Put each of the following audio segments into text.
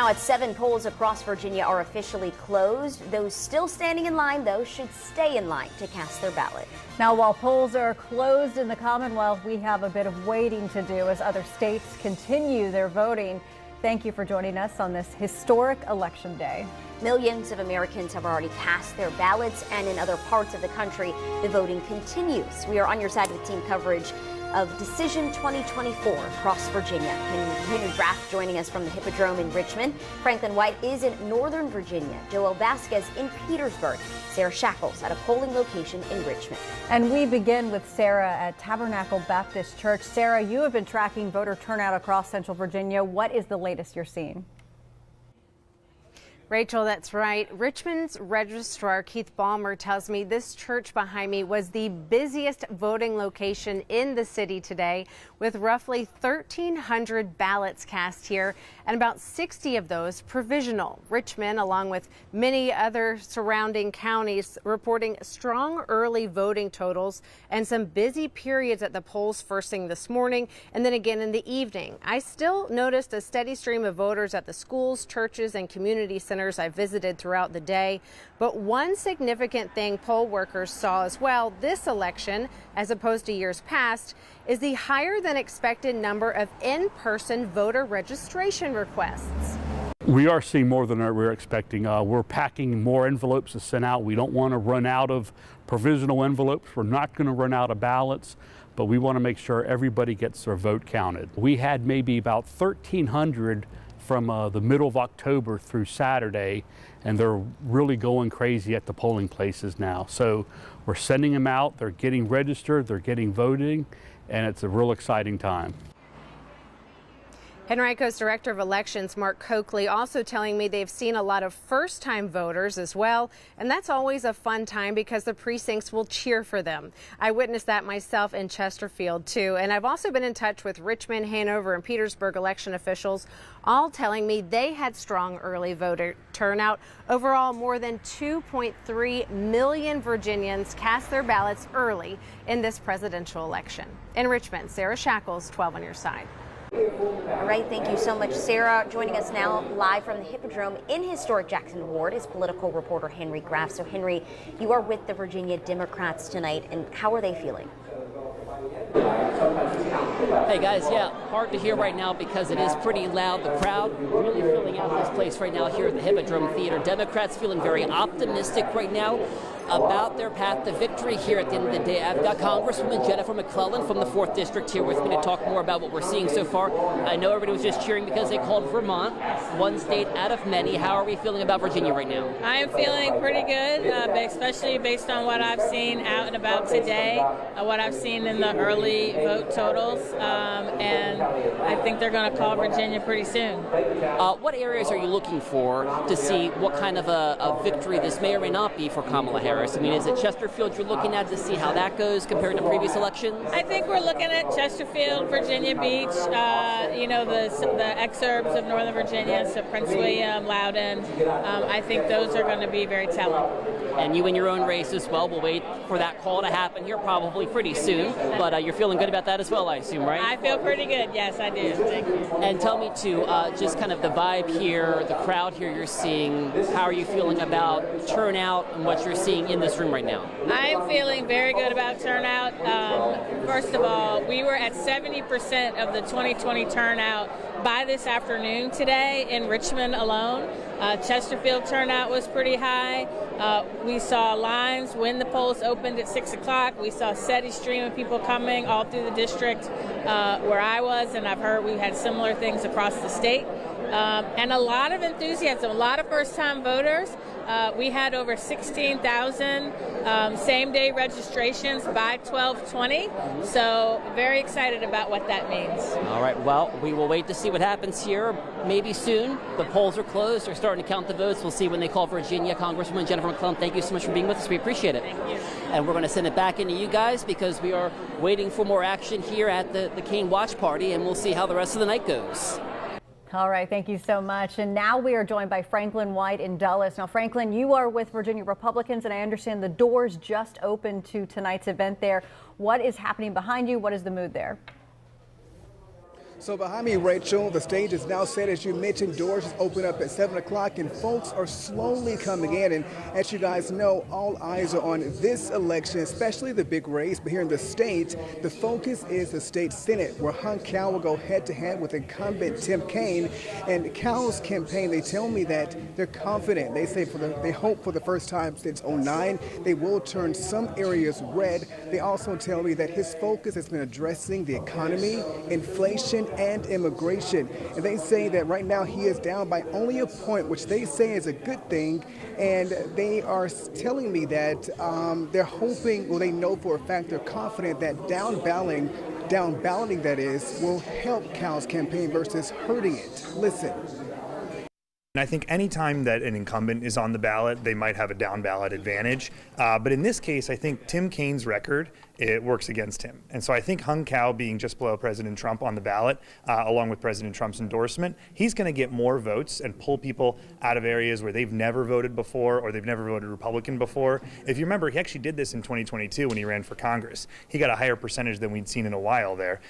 Now at 7, polls across Virginia are officially closed. Those still standing in line, though, should stay in line to cast their ballot. Now, while polls are closed in the Commonwealth, we have a bit of waiting to do as other states continue their voting. Thank you for joining us on this historic election day. Millions of Americans have already cast their ballots, and in other parts of the country, the voting continues. We are on your side with team coverage of Decision 2024 across Virginia. Henry Graff joining us from the Hippodrome in Richmond. Franklin White is in Northern Virginia. Joel Vasquez in Petersburg. Sarah Shackles at a polling location in Richmond. And we begin with Sarah at Tabernacle Baptist Church. Sarah, you have been tracking voter turnout across Central Virginia. What is the latest you're seeing? Rachel, that's right. Richmond's registrar, Keith Ballmer, tells me this church behind me was the busiest voting location in the city today, with roughly 1,300 ballots cast here, and about 60 of those provisional. Richmond, along with many other surrounding counties, reporting strong early voting totals and some busy periods at the polls first thing this morning and then again in the evening. I still noticed a steady stream of voters at the schools, churches, and community centers I visited throughout the day. But one significant thing poll workers saw as well this election, as opposed to years past, is the higher than expected number of in-person voter registration requests. We are seeing more than we're expecting. We're packing more envelopes to send out. We don't want to run out of provisional envelopes. We're not going to run out of ballots, but we want to make sure everybody gets their vote counted. We had maybe about 1,300 from the middle of October through Saturday, and they're really going crazy at the polling places now. So we're sending them out, they're getting registered, they're getting voting, and it's a real exciting time. Henrico's Director of Elections, Mark Coakley, also telling me they've seen a lot of first-time voters as well, and that's always a fun time because the precincts will cheer for them. I witnessed that myself in Chesterfield, too, and I've also been in touch with Richmond, Hanover, and Petersburg election officials, all telling me they had strong early voter turnout. Overall, more than 2.3 million Virginians cast their ballots early in this presidential election. In Richmond, Sarah Shackles, 12 on your side. All right, thank you so much, Sarah. Joining us now live from the Hippodrome in historic Jackson Ward is political reporter Henry Graff. So, Henry, you are with the Virginia Democrats tonight, and how are they feeling? Hey guys, yeah, hard to hear right now because it is pretty loud. The crowd really filling out this place right now here at the Hippodrome Theater. Democrats feeling very optimistic right now about their path to victory here at the end of the day. I've got Congresswoman Jennifer McClellan from the 4th District here with me to talk more about what we're seeing so far. I know everybody was just cheering because they called Vermont one state out of many. How are we feeling about Virginia right now? I am feeling pretty good, especially based on what I've seen out and about today, what I've seen in the early vote totals, and I think they're going to call Virginia pretty soon. What areas are you looking for to see what kind of a victory this may or may not be for Kamala Harris? I mean, is it Chesterfield you're looking at to see how that goes compared to previous elections? I think we're looking at Chesterfield, Virginia Beach, the exurbs of Northern Virginia, so Prince William, Loudoun. I think those are going to be very telling. And you in your own race as well. We'll wait for that call to happen here probably pretty soon. But you're feeling good about that as well, I assume, right? I feel pretty good. Yes, I do. Thank you. And tell me, too, just kind of the vibe here, the crowd here you're seeing. How are you feeling about turnout and what you're seeing in this room right now? I'm feeling very good about turnout. First of all, we were at 70% of the 2020 turnout by this afternoon today in Richmond alone. Chesterfield turnout was pretty high. We saw lines when the polls opened at 6 o'clock. We saw a steady stream of people coming all through the district where I was, and I've heard we've had similar things across the state. And a lot of enthusiasm, a lot of first-time voters. We had over 16,000 same-day registrations by 12/20, so very excited about what that means. All right, well, we will wait to see what happens here. Maybe soon. The polls are closed. They're starting to count the votes. We'll see when they call Virginia. Congresswoman Jennifer McClellan, thank you so much for being with us. We appreciate it. Thank you. And we're going to send it back into you guys because we are waiting for more action here at the Kane Watch Party, and we'll see how the rest of the night goes. All right, thank you so much. And now we are joined by Franklin White in Dulles. Now, Franklin, you are with Virginia Republicans, and I understand the doors just opened to tonight's event there. What is happening behind you? What is the mood there? So behind me, Rachel, the stage is now set. As you mentioned, doors just open up at 7 o'clock and folks are slowly coming in. And as you guys know, all eyes are on this election, especially the big race. But here in the state, the focus is the state Senate, where Hung Cao will go head to head with incumbent Tim Kaine. And Cao's campaign, they tell me that they're confident. They say they hope for the first time since '09, they will turn some areas red. They also tell me that his focus has been addressing the economy, inflation, and immigration. And they say that right now he is down by only a point, which they say is a good thing. And they are telling me that they're hoping, well, they know for a fact, they're confident that down balloting that is, will help Cao's campaign versus hurting it. Listen. And I think any time that an incumbent is on the ballot, they might have a down ballot advantage. But in this case, I think Tim Kaine's record, it works against him. And so I think Hung Cao being just below President Trump on the ballot, along with President Trump's endorsement, he's going to get more votes and pull people out of areas where they've never voted before or they've never voted Republican before. If you remember, he actually did this in 2022 when he ran for Congress. He got a higher percentage than we'd seen in a while there.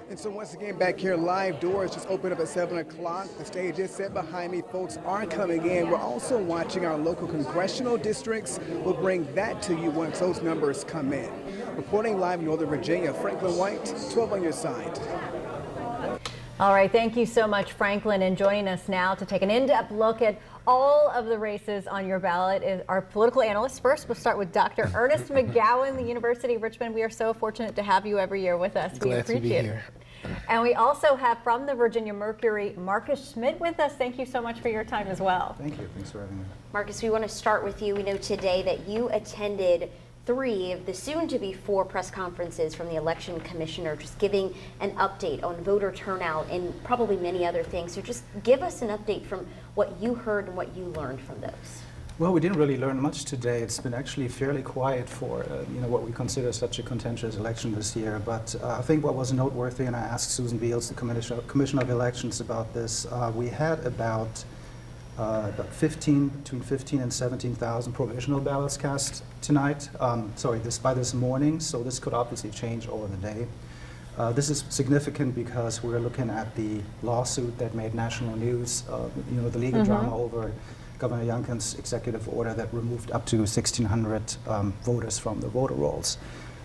And so once again, back here live, doors just open up at 7 o'clock. The stage is set behind me. Folks are coming in. We're also watching our local congressional districts. We'll bring that to you once those numbers come in. Reporting live in Northern Virginia, Franklin White, 12 on your side. All right, thank you so much, Franklin. And joining us now to take an in-depth look at all of the races on your ballot is our political analyst. First, we'll start with Dr. Ernest McGowan, the University of Richmond. We are so fortunate to have you every year with us. Glad to be here. And we also have from the Virginia Mercury, Marcus Schmidt with us. Thank you so much for your time as well. Thank you. Thanks for having me. Marcus, we want to start with you. We know today that you attended 3 of the soon-to-be 4 press conferences from the election commissioner, just giving an update on voter turnout and probably many other things. So just give us an update from what you heard and what you learned from those. Well, we didn't really learn much today. It's been actually fairly quiet for what we consider such a contentious election this year. But I think what was noteworthy, and I asked Susan Beals, the Commissioner of Elections, about this, we had about between 15 and 17,000 provisional ballots cast tonight. By this morning. So this could obviously change over the day. This is significant because we're looking at the lawsuit that made national news. The legal drama over Governor Youngkin's executive order that removed up to 1,600 voters from the voter rolls.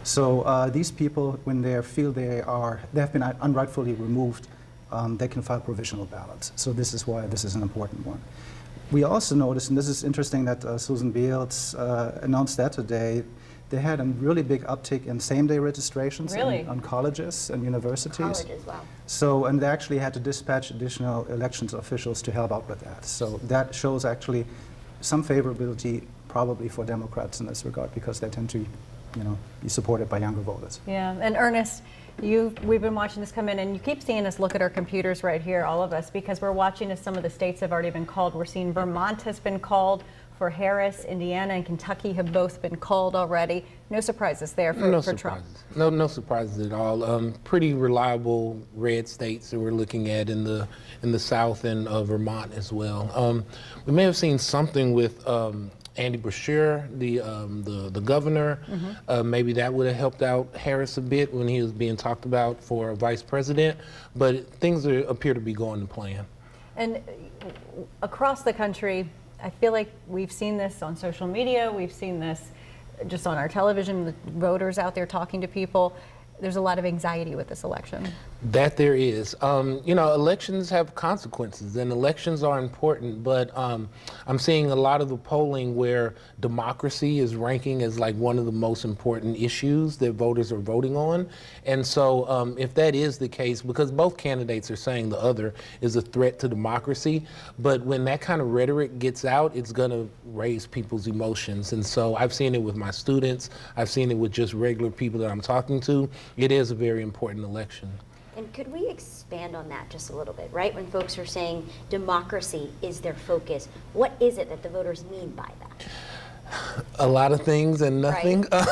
So these people, when they feel they have been unrightfully removed, they can file provisional ballots. So this is why this is an important one. We also noticed, and this is interesting that Susan Beals announced that today, they had a really big uptick in same-day registrations on colleges and universities. Colleges, wow. So, and they actually had to dispatch additional elections officials to help out with that. So that shows actually some favorability probably for Democrats in this regard because they tend to, be supported by younger voters. Yeah, and Ernest, we've been watching this come in, and you keep seeing us look at our computers right here, all of us, because we're watching as some of the states have already been called. We're seeing Vermont has been called for Harris, Indiana and Kentucky have both been called already. No surprises there for Trump. No surprises at all. Pretty reliable red states that we're looking at in the South and Vermont as well. We may have seen something with Andy Beshear, the governor. Maybe that would have helped out Harris a bit when he was being talked about for vice president. But things appear to be going to plan. And across the country, I feel like we've seen this on social media. We've seen this just on our television, with voters out there talking to people. There's a lot of anxiety with this election. That there is. Elections have consequences, and elections are important, but I'm seeing a lot of the polling where democracy is ranking as like one of the most important issues that voters are voting on. And so if that is the case, because both candidates are saying the other is a threat to democracy, but when that kind of rhetoric gets out, it's going to raise people's emotions. And so I've seen it with my students. I've seen it with just regular people that I'm talking to. It is a very important election. And could we expand on that just a little bit, right? When folks are saying democracy is their focus, what is it that the voters mean by that? A lot of things and nothing. Right.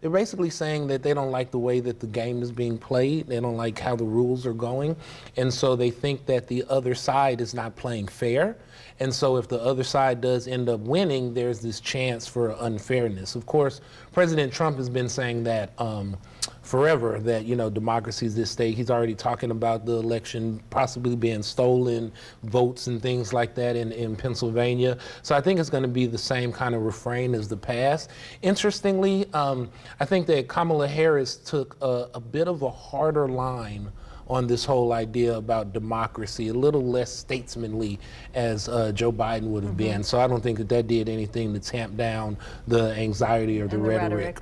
They're basically saying that they don't like the way that the game is being played. They don't like how the rules are going, and so they think that the other side is not playing fair. And so if the other side does end up winning, there's this chance for unfairness. Of course, President Trump has been saying that forever, that, democracy is this state. He's already talking about the election possibly being stolen, votes and things like that in Pennsylvania. So I think it's going to be the same kind of refrain as the past. Interestingly, I think that Kamala Harris took a bit of a harder line on this whole idea about democracy, a little less statesmanly as Joe Biden would have been. So I don't think that did anything to tamp down the anxiety or the rhetoric.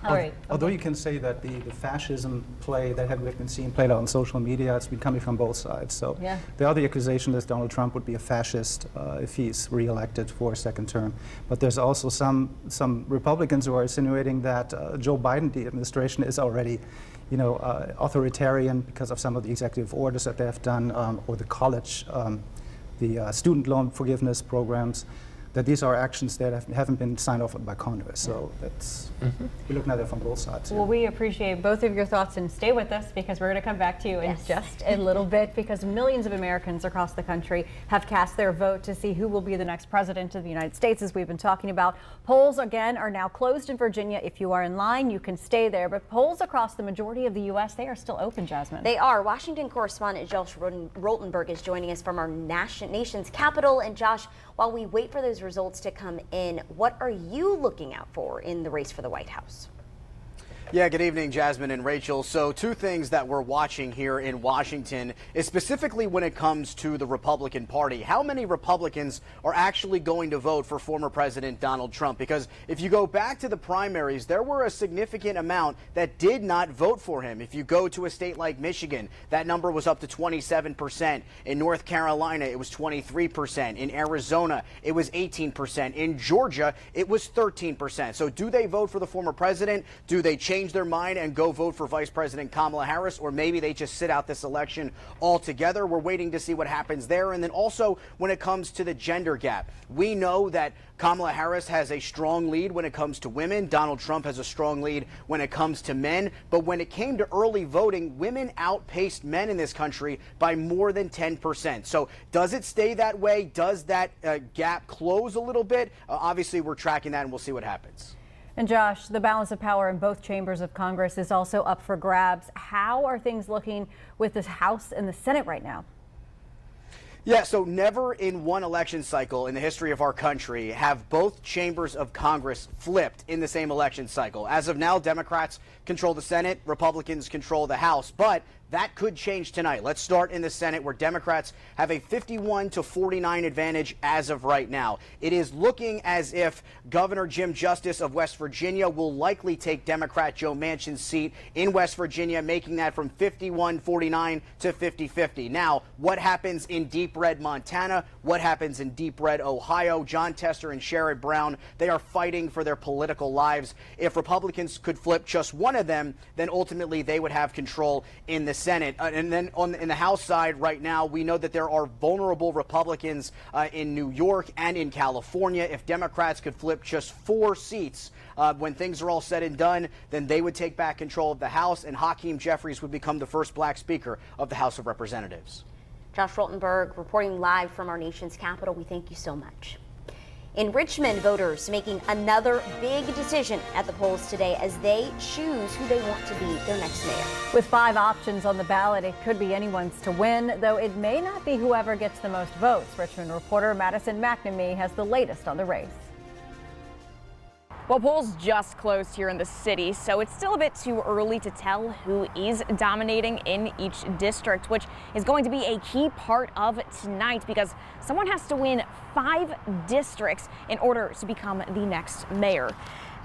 All right. Although you can say that the fascism play that had been seen played out on social media, it's been coming from both sides. So the other accusation is Donald Trump would be a fascist if he's reelected for a second term. But there's also some Republicans who are insinuating that Joe Biden, the administration, is already authoritarian because of some of the executive orders that they have done, or the college, the student loan forgiveness programs, that these are actions that haven't been signed off by Congress. So that's, we're looking at it from both sides. Well, we appreciate both of your thoughts, and stay with us because we're going to come back to you in just a little bit, because millions of Americans across the country have cast their vote to see who will be the next president of the United States, as we've been talking about. Polls, again, are now closed in Virginia. If you are in line, you can stay there, but polls across the majority of the U.S., they are still open, Jasmine. They are. Washington correspondent Josh Rotenberg is joining us from our nation's capital. And Josh, while we wait for those results to come in, what are you looking out for in the race for the White House? Yeah, good evening, Jasmine and Rachel. So two things that we're watching here in Washington is specifically when it comes to the Republican Party. How many Republicans are actually going to vote for former President Donald Trump? Because if you go back to the primaries, there were a significant amount that did not vote for him. If you go to a state like Michigan, that number was up to 27%. In North Carolina, it was 23%. In Arizona, it was 18%. In Georgia, it was 13%. So do they vote for the former president? Do they change their mind and go vote for Vice President Kamala Harris, or maybe they just sit out this election altogether? We're waiting to see what happens there. And then also when it comes to the gender gap, we know that Kamala Harris has a strong lead when it comes to women. Donald Trump has a strong lead when it comes to men. But when it came to early voting, women outpaced men in this country by more than 10%. So does it stay that way? Does that gap close a little bit? Obviously, we're tracking that and we'll see what happens. And Josh, the balance of power in both chambers of Congress is also up for grabs. How are things looking with the House and the Senate right now? Yeah, so never in one election cycle in the history of our country have both chambers of Congress flipped in the same election cycle. As of now, Democrats control the Senate, Republicans control the House, but that could change tonight. Let's start in the Senate, where Democrats have a 51-49 advantage as of right now. It is looking as if Governor Jim Justice of West Virginia will likely take Democrat Joe Manchin's seat in West Virginia, making that from 51-49 to 50-50. Now, what happens in deep red Montana? What happens in deep red Ohio? John Tester and Sherrod Brown, they are fighting for their political lives. If Republicans could flip just one of them, then ultimately they would have control in the Senate. And then in the House side right now, we know that there are vulnerable Republicans in New York and in California. If Democrats could flip just 4 seats when things are all said and done, then they would take back control of the House, and Hakeem Jeffries would become the first black speaker of the House of Representatives. Josh Rotenberg reporting live from our nation's capital. We thank you so much. In Richmond, voters making another big decision at the polls today as they choose who they want to be their next mayor. With 5 options on the ballot, it could be anyone's to win, though it may not be whoever gets the most votes. Richmond reporter Madison McNamee has the latest on the race. Well, polls just closed here in the city, so it's still a bit too early to tell who is dominating in each district, which is going to be a key part of tonight because someone has to win 5 districts in order to become the next mayor.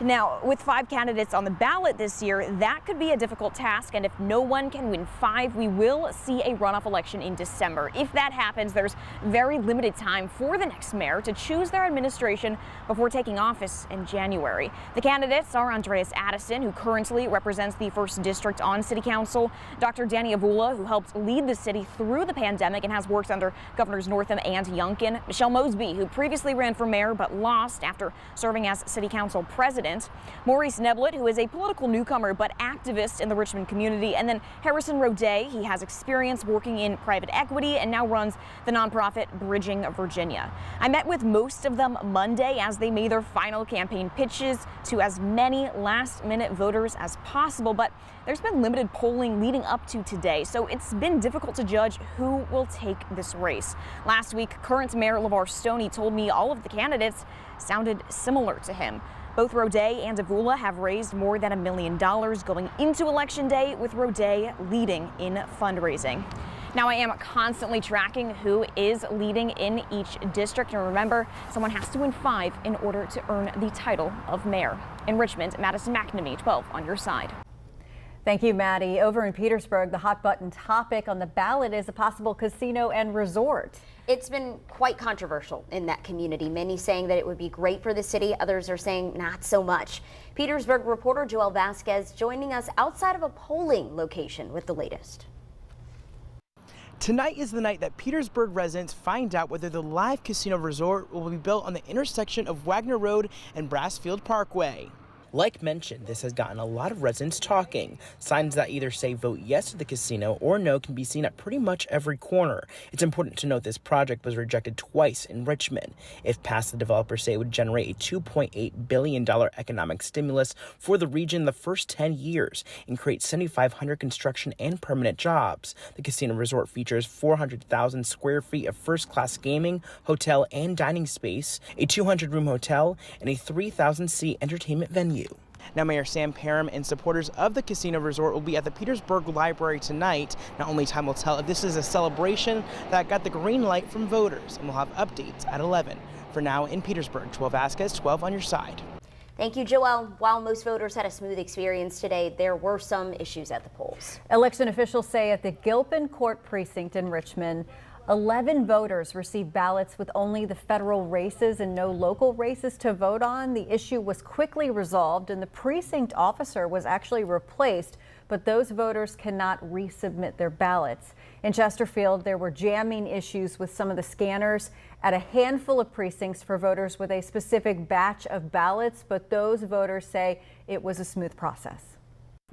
Now, with 5 candidates on the ballot this year, that could be a difficult task, and if no one can win 5, we will see a runoff election in December. If that happens, there's very limited time for the next mayor to choose their administration before taking office in January. The candidates are Andreas Addison, who currently represents the 1st District on City Council, Dr. Danny Avula, who helped lead the city through the pandemic and has worked under Governors Northam and Youngkin, Michelle Mosby, who previously ran for mayor but lost after serving as City Council president, Maurice Neblett, who is a political newcomer but activist in the Richmond community, and then Harrison Roday. He has experience working in private equity and now runs the nonprofit Bridging Virginia. I met with most of them Monday as they made their final campaign pitches to as many last-minute voters as possible, but there's been limited polling leading up to today, so it's been difficult to judge who will take this race. Last week, current Mayor LeVar Stoney told me all of the candidates sounded similar to him. Both Roday and Avula have raised more than $1 million going into Election Day, with Roday leading in fundraising. Now, I am constantly tracking who is leading in each district. And remember, someone has to win 5 in order to earn the title of mayor. In Richmond, Madison McNamee, 12 on your side. Thank you, Maddie. Over in Petersburg, the hot button topic on the ballot is a possible casino and resort. It's been quite controversial in that community. Many saying that it would be great for the city. Others are saying not so much. Petersburg reporter Joel Vasquez joining us outside of a polling location with the latest. Tonight is the night that Petersburg residents find out whether the live casino resort will be built on the intersection of Wagner Road and Brassfield Parkway. Like mentioned, this has gotten a lot of residents talking. Signs that either say vote yes to the casino or no can be seen at pretty much every corner. It's important to note this project was rejected twice in Richmond. If passed, the developers say it would generate a $2.8 billion economic stimulus for the region the first 10 years and create 7,500 construction and permanent jobs. The casino resort features 400,000 square feet of first-class gaming, hotel, and dining space, a 200-room hotel, and a 3,000-seat entertainment venue. Now, Mayor Sam Parham and supporters of the casino resort will be at the Petersburg Library tonight. Now, only time will tell if this is a celebration that got the green light from voters, and we'll have updates at 11. For now, in Petersburg, 12 Vasquez, 12 on your side. Thank you, Joel. While most voters had a smooth experience today, there were some issues at the polls. Election officials say at the Gilpin Court Precinct in Richmond, 11 voters received ballots with only the federal races and no local races to vote on. The issue was quickly resolved and the precinct officer was actually replaced, but those voters cannot resubmit their ballots. In Chesterfield, there were jamming issues with some of the scanners at a handful of precincts for voters with a specific batch of ballots, but those voters say it was a smooth process.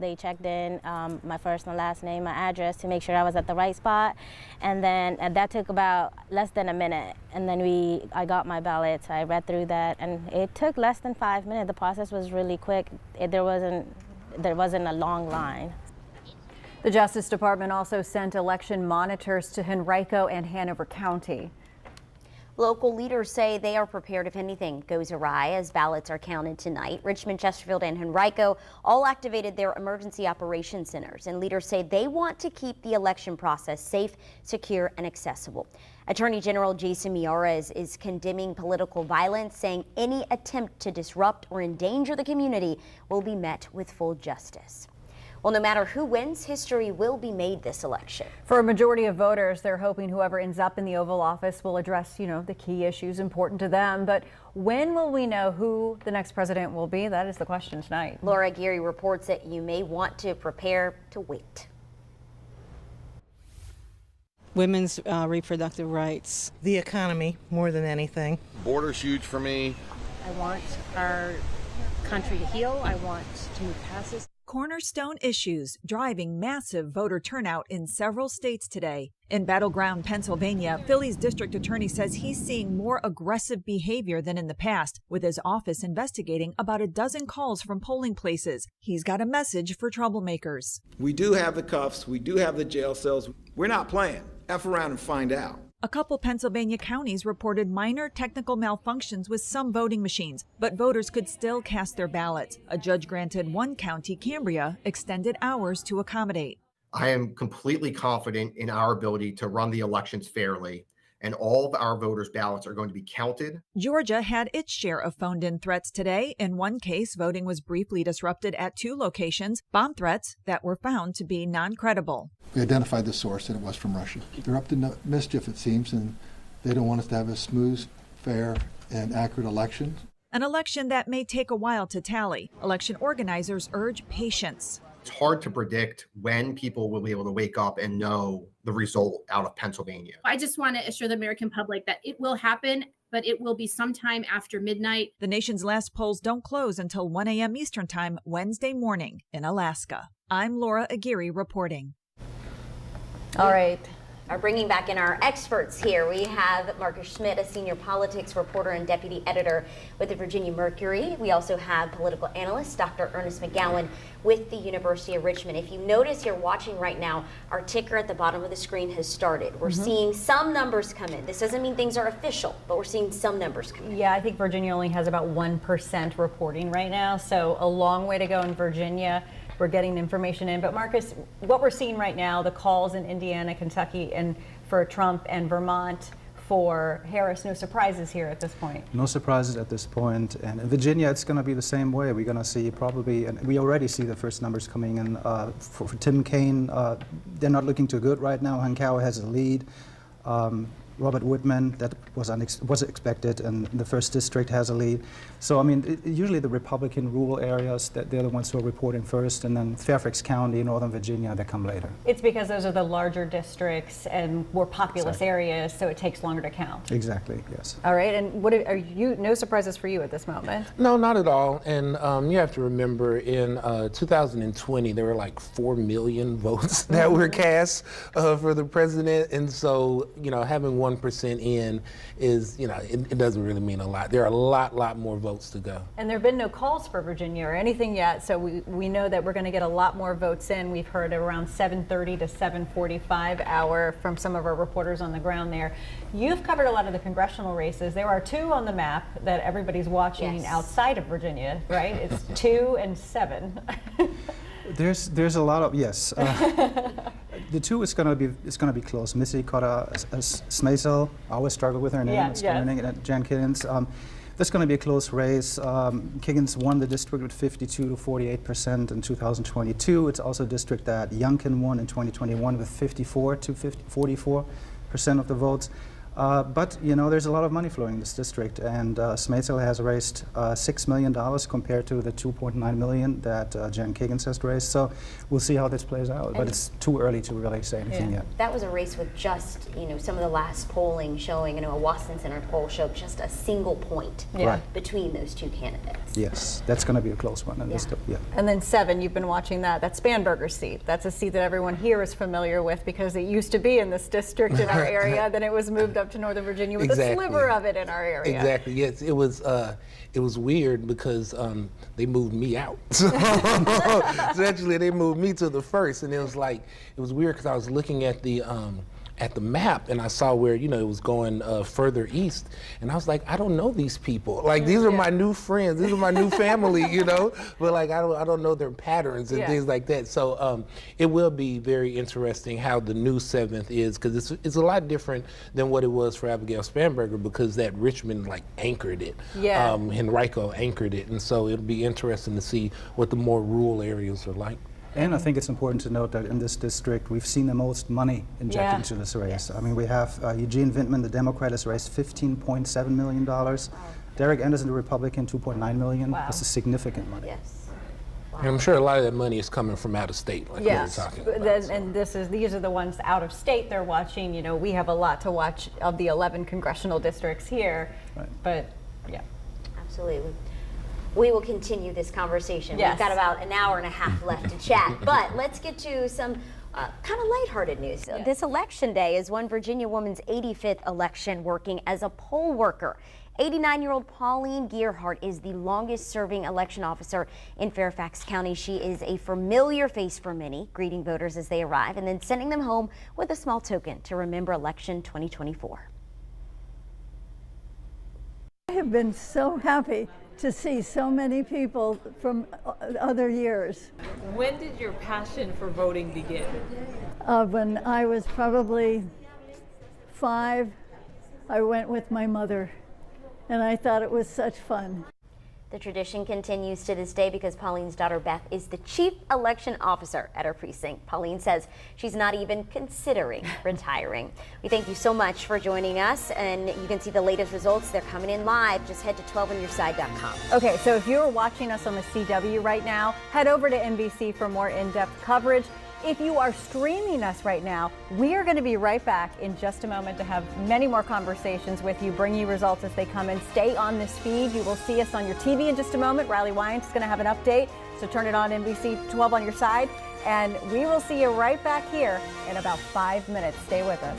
They checked in my first and last name, my address to make sure I was at the right spot. And then that took about less than a minute. And then I got my ballots. I read through that and it took less than 5 minutes. The process was really quick. There wasn't a long line. The Justice Department also sent election monitors to Henrico and Hanover County. Local leaders say they are prepared if anything goes awry as ballots are counted tonight. Richmond, Chesterfield, and Henrico all activated their emergency operations centers, and leaders say they want to keep the election process safe, secure, and accessible. Attorney General Jason Miyares is condemning political violence, saying any attempt to disrupt or endanger the community will be met with full justice. Well, no matter who wins, history will be made this election. For a majority of voters, they're hoping whoever ends up in the Oval Office will address, the key issues important to them. But when will we know who the next president will be? That is the question tonight. Laura Geary reports that you may want to prepare to wait. Women's reproductive rights. The economy, more than anything. Border's huge for me. I want our country to heal. I want to move past this. Cornerstone issues driving massive voter turnout in several states today. In battleground Pennsylvania, Philly's district attorney says he's seeing more aggressive behavior than in the past, with his office investigating about a dozen calls from polling places. He's got a message for troublemakers. We do have the cuffs. We do have the jail cells. We're not playing. F around and find out. A couple Pennsylvania counties reported minor technical malfunctions with some voting machines, but voters could still cast their ballots. A judge granted one county, Cambria, extended hours to accommodate. I am completely confident in our ability to run the elections fairly. and all of our voters' ballots are going to be counted. Georgia had its share of phoned-in threats today. In one case, voting was briefly disrupted at 2 locations, bomb threats that were found to be non-credible. We identified the source, and it was from Russia. They're up to no mischief, it seems, and they don't want us to have a smooth, fair, and accurate election. An election that may take a while to tally. Election organizers urge patience. It's hard to predict when people will be able to wake up and know the result out of Pennsylvania. I just want to assure the American public that it will happen, but it will be sometime after midnight. The nation's last polls don't close until 1 a.m. Eastern Time Wednesday morning in Alaska. I'm Laura Aguirre reporting. All right. Are bringing back in our experts here. We have Marcus Schmidt, a senior politics reporter and deputy editor with the Virginia Mercury. We also have political analyst Dr. Ernest McGowan with the University of Richmond. If you notice, you're watching right now, our ticker at the bottom of the screen has started. We're seeing some numbers come in. This doesn't mean things are official, but we're seeing some numbers come in. Yeah, I think Virginia only has about 1% reporting right now, so a long way to go in Virginia. We're getting information in. But Marcus, what we're seeing right now, the calls in Indiana, Kentucky, and for Trump and Vermont for Harris, no surprises here at this point. No surprises at this point. And in Virginia, it's going to be the same way. We're going to see probably, and we already see the first numbers coming in. For Tim Kaine, they're not looking too good right now. Hankow has a lead. Robert Whitman, that was expected, and the first district has a lead. So, I mean, usually the Republican rural areas, they're the ones who are reporting first, and then Fairfax County, Northern Virginia, they come later. It's because those are the larger districts and more populous areas, so it takes longer to count. Exactly, yes. All right, and what are you? No surprises for you at this moment? No, not at all. And you have to remember, in 2020, there were like 4 million votes that were cast for the president, and so having 1% in is it doesn't really mean a lot. There are a lot more votes to go. And there have been no calls for Virginia or anything yet, so we know that we're going to get a lot more votes in. We've heard around 7:30 to 7:45 hour from some of our reporters on the ground there. You've covered a lot of the congressional races. There are 2 on the map that everybody's watching outside of Virginia, right? It's 2 and 7. There's a lot of the 2 is going to be close. Missy Cotta Smaisel, I always struggle with her name. And Jan Kiggins. That's going to be a close race. Kiggins won the district with 52 to 48% in 2022. It's also a district that Youngkin won in 2021 with 54 to 44% of the votes. But there's a lot of money flowing in this district, and Smaisel has raised $6 million compared to the $2.9 million that Jan Kiggins has raised. So we'll see how this plays out, but it's too early to really say anything yet. That was a race with just some of the last polling showing, a Wasson Center poll showed just a single point between those 2 candidates. Yes, that's going to be a close one. And then 7, you've been watching that. That's Spanberger's seat. That's a seat that everyone here is familiar with because it used to be in this district in our area. Then it was moved up to Northern Virginia with a sliver of it in our area. Exactly. Yes, it was weird because they moved me out. So actually, they moved me to the first, and it was weird because I was looking at the map and I saw where it was going further east, and I was like, I don't know these people. Like these are my new friends, these are my new family, but like I don't know their patterns and things like that. So it will be very interesting how the new 7th is, because it's a lot different than what it was for Abigail Spanberger, because that Richmond anchored it. Henrico anchored it, and so it'll be interesting to see what the more rural areas are like. And I think it's important to note that in this district, we've seen the most money injected into this race. Yes. I mean, we have Eugene Vintman, the Democrat, has raised $15.7 million. Derek Anderson, the Republican, $2.9 million. Wow. This is significant money. Yes. Wow. And I'm sure a lot of that money is coming from out of state, like we were talking about. And these are the ones out of state they're watching. We have a lot to watch of the 11 congressional districts here. Right. But, yeah. Absolutely. We will continue this conversation. We've got about an hour and a half left to chat, but let's get to some kind of lighthearted news. This election day is one Virginia woman's 85th election working as a poll worker. 89-year-old Pauline Gearhart is the longest-serving election officer in Fairfax County. She is a familiar face for many, greeting voters as they arrive and then sending them home with a small token to remember election 2024. I have been so happy to see so many people from other years. When did your passion for voting begin? When I was probably 5 I went with my mother, and I thought it was such fun. The tradition continues to this day because Pauline's daughter Beth is the chief election officer at her precinct. Pauline says she's not even considering retiring. We thank you so much for joining us, and you can see the latest results. They're coming in live. Just head to 12onyourside.com. Okay, so if you're watching us on the CW right now, head over to NBC for more in-depth coverage. If you are streaming us right now, we are going to be right back in just a moment to have many more conversations with you, bring you results as they come in. Stay on this feed. You will see us on your TV in just a moment. Riley Wyant is going to have an update, so turn it on, NBC 12 on your side. And we will see you right back here in about 5 minutes. Stay with us.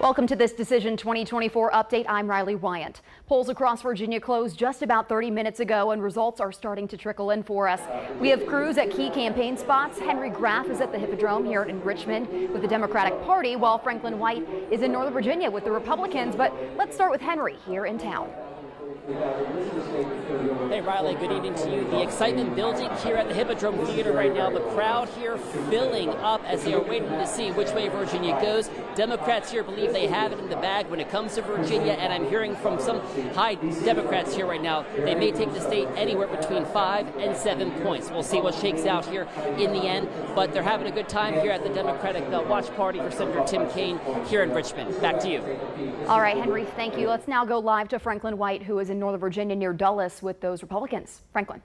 Welcome to this Decision 2024 update. I'm Riley Wyant. Polls across Virginia closed just about 30 minutes ago, and results are starting to trickle in for us. We have crews at key campaign spots. Henry Graff is at the Hippodrome here in Richmond with the Democratic Party, while Franklin White is in Northern Virginia with the Republicans. But let's start with Henry here in town. Hey Riley, good evening to you. The excitement building here at the Hippodrome Theater right now. The crowd here filling up as they are waiting to see which way Virginia goes. Democrats here believe they have it in the bag when it comes to Virginia, and I'm hearing from some high Democrats here right now. They may take the state anywhere between 5 and 7 points. We'll see what shakes out here in the end, but they're having a good time here at the Democratic watch party for Senator Tim Kaine here in Richmond. Back to you. All right, Henry, thank you. Let's now go live to Franklin White, who is in Northern Virginia near Dulles with those Republicans. Franklin.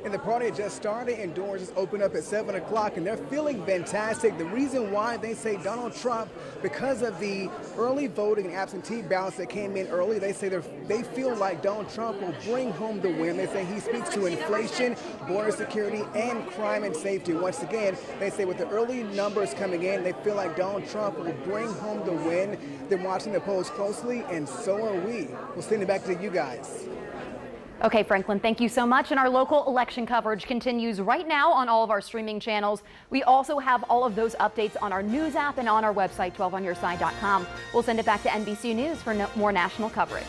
and the party had just started, and doors just opened up at 7 o'clock, and they're feeling fantastic. The reason why they say Donald Trump, because of the early voting and absentee ballots that came in early, they say they feel like Donald Trump will bring home the win. They say he speaks to inflation, border security, and crime and safety. Once again, they say with the early numbers coming in, they feel like Donald Trump will bring home the win. They're watching the polls closely, and so are we. We'll send it back to you guys. Okay, Franklin, thank you so much. And our local election coverage continues right now on all of our streaming channels. We also have all of those updates on our news app and on our website, 12onyourside.com. We'll send it back to NBC News for more national coverage.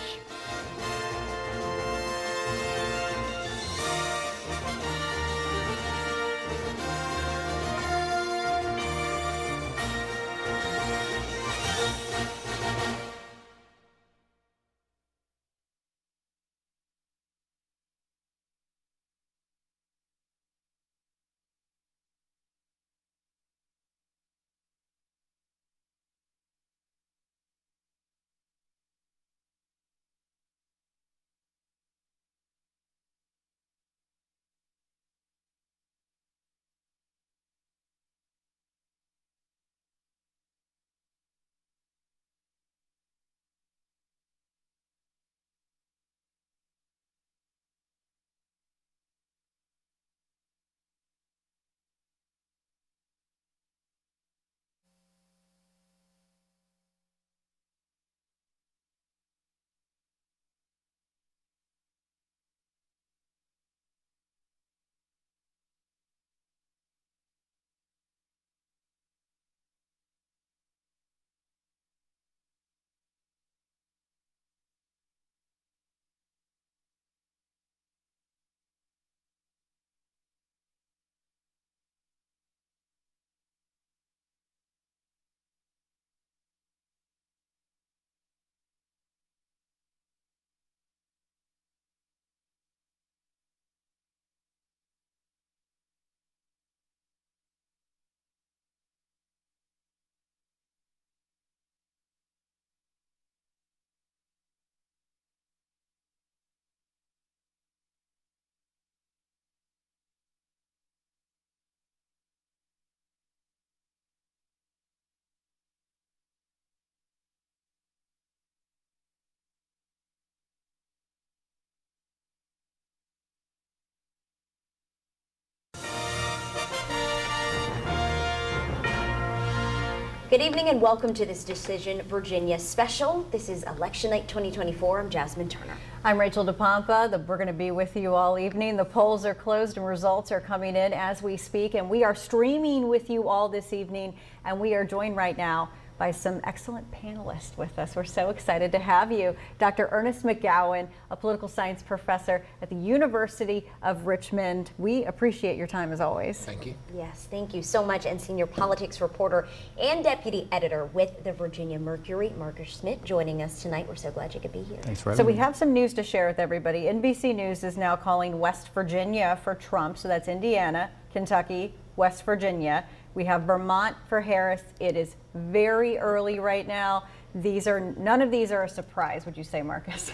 Good evening and welcome to this Decision Virginia special. This is Election Night 2024. I'm Jasmine Turner. I'm Rachel DePompa. We're going to be with you all evening. The polls are closed and results are coming in as we speak, and we are streaming with you all this evening, and we are joined right now by some excellent panelists with us. We're so excited to have you. Dr. Ernest McGowan, a political science professor at the University of Richmond. We appreciate your time as always. Thank you. Yes, thank you so much. And senior politics reporter and deputy editor with the Virginia Mercury, Marcus Schmidt, joining us tonight. We're so glad you could be here. Thanks for having So we me. have some news to share with everybody. NBC News is now calling West Virginia for Trump. So that's Indiana, Kentucky, West Virginia. We have Vermont for Harris. It is very early right now. None of these are a surprise, would you say, Marcus?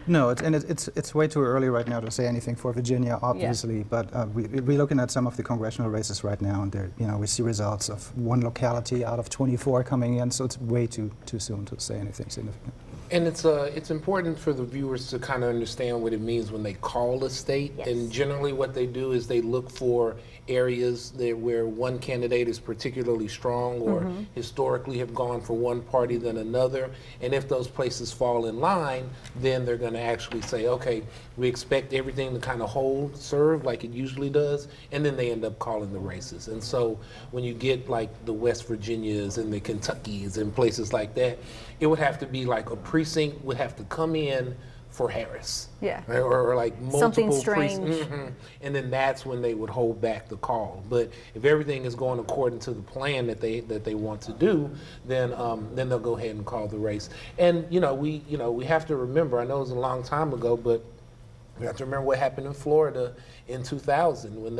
No, it's way too early right now to say anything for Virginia, obviously. Yeah. But we're looking at some of the congressional races right now, and we see results of one locality out of 24 coming in. So it's way too soon to say anything significant. And it's important for the viewers to kind of understand what it means when they call a state. Yes. And generally what they do is they look for areas where one candidate is particularly strong or historically have gone for one party than another. And if those places fall in line, then they're going to actually say, okay, we expect everything to kind of serve like it usually does. And then they end up calling the races. And so when you get like the West Virginias and the Kentuckys and places like that, it would have to be like a precinct would have to come in for Harris. Yeah. Right? Or like multiple something strange. precincts. And then that's when they would hold back the call. But if everything is going according to the plan that they want to do, then they'll go ahead and call the race. And we have to remember, I know it was a long time ago, but You have to remember what happened in Florida in 2000 when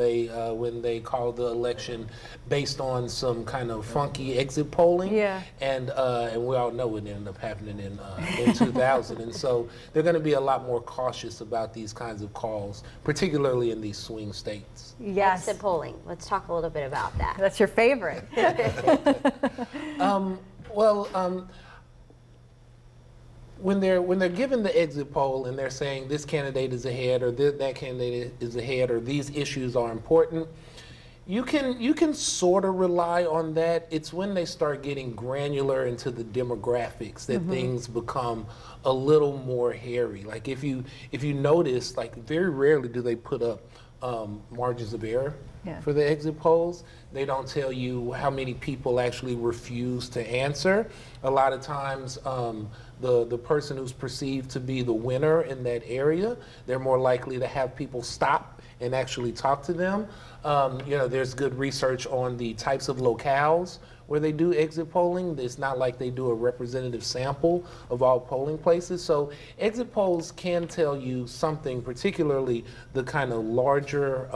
they called the election based on some kind of funky exit polling. Yeah. And we all know what ended up happening in 2000. And so they're going to be a lot more cautious about these kinds of calls, particularly in these swing states. Yes. Exit polling. Let's talk a little bit about that. That's your favorite. When they're given the exit poll and they're saying this candidate is ahead or that candidate is ahead or these issues are important, you can sort of rely on that. It's when they start getting granular into the demographics that things become a little more hairy. Like if you notice, like very rarely do they put up margins of error for the exit polls. They don't tell you how many people actually refuse to answer. A lot of times, the person who's perceived to be the winner in that area, they're more likely to have people stop and actually talk to them. There's good research on the types of locales where they do exit polling. It's not like they do a representative sample of all polling places. So exit polls can tell you something, particularly the kind of larger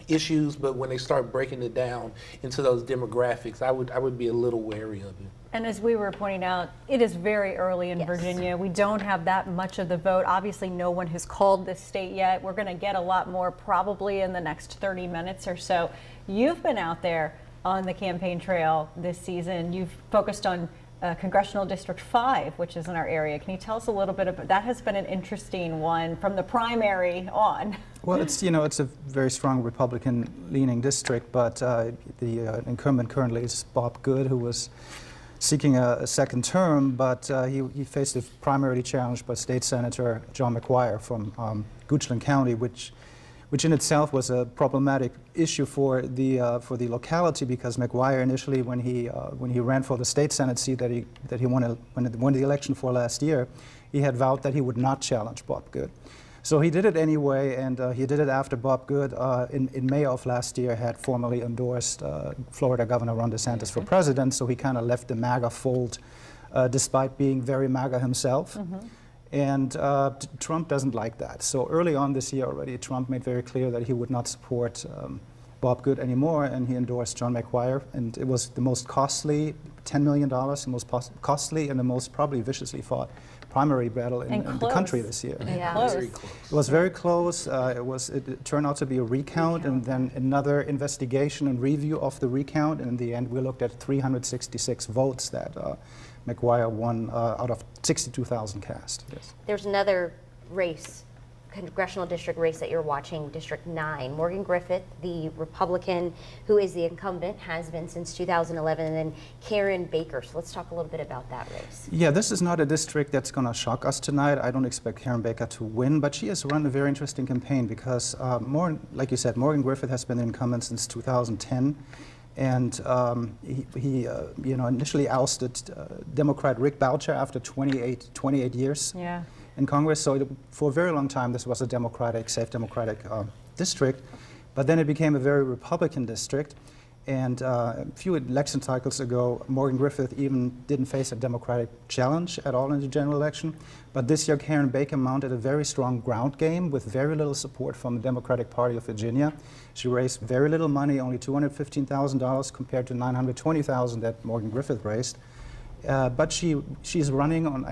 issues, but when they start breaking it down into those demographics, I would be a little wary of it. And as we were pointing out, it is very early in Virginia. We don't have that much of the vote. Obviously, no one has called this state yet. We're going to get a lot more probably in the next 30 minutes or so. You've been out there on the campaign trail this season. You've focused on Congressional District 5, which is in our area. Can you tell us a little bit about that? Has been an interesting one from the primary on. Well, it's a very strong Republican-leaning district, but the incumbent currently is Bob Good, who was seeking a second term, but he faced a primarily challenged by State Senator John McGuire from Goochland County, which in itself was a problematic issue for the locality, because McGuire initially, when he ran for the state Senate seat that he won the election for last year, he had vowed that he would not challenge Bob Good. So he did it anyway, and he did it after Bob Good, in May of last year, had formally endorsed Florida Governor Ron DeSantis for president. So he kind of left the MAGA fold, despite being very MAGA himself. And Trump doesn't like that. So early on this year already, Trump made very clear that he would not support Bob Good anymore, and he endorsed John McGuire. And it was the most costly, $10 million, the most costly and the most probably viciously fought primary battle in the country this year. Very close. It was very close. It turned out to be a recount, and then another investigation and review of the recount. And in the end, we looked at 366 votes that McGuire won out of 62,000 cast. Yes. There's another race, congressional district race that you're watching, District 9. Morgan Griffith, the Republican who is the incumbent, has been since 2011, and then Karen Baker. So let's talk a little bit about that race. Yeah, this is not a district that's going to shock us tonight. I don't expect Karen Baker to win, but she has run a very interesting campaign because, like you said, Morgan Griffith has been the incumbent since 2010. And he initially ousted Democrat Rick Boucher after 28 years in Congress. So for a very long time, this was a safe Democratic district. But then it became a very Republican district. And a few election cycles ago, Morgan Griffith even didn't face a Democratic challenge at all in the general election. But this year, Karen Baker mounted a very strong ground game with very little support from the Democratic Party of Virginia. She raised very little money, only $215,000 compared to $920,000 that Morgan Griffith raised. But she's running on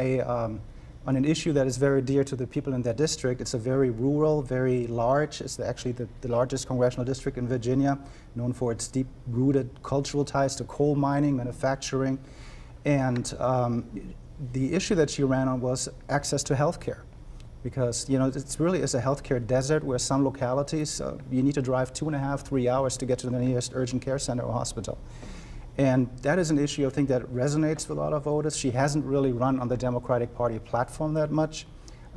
an issue that is very dear to the people in that district. It's a very rural, very large, it's actually the largest congressional district in Virginia, known for its deep-rooted cultural ties to coal mining, manufacturing. And the issue that she ran on was access to health care. Because it really is a healthcare desert where some localities, you need to drive 2.5, 3 hours to get to the nearest urgent care center or hospital. And that is an issue I think that resonates with a lot of voters. She hasn't really run on the Democratic Party platform that much,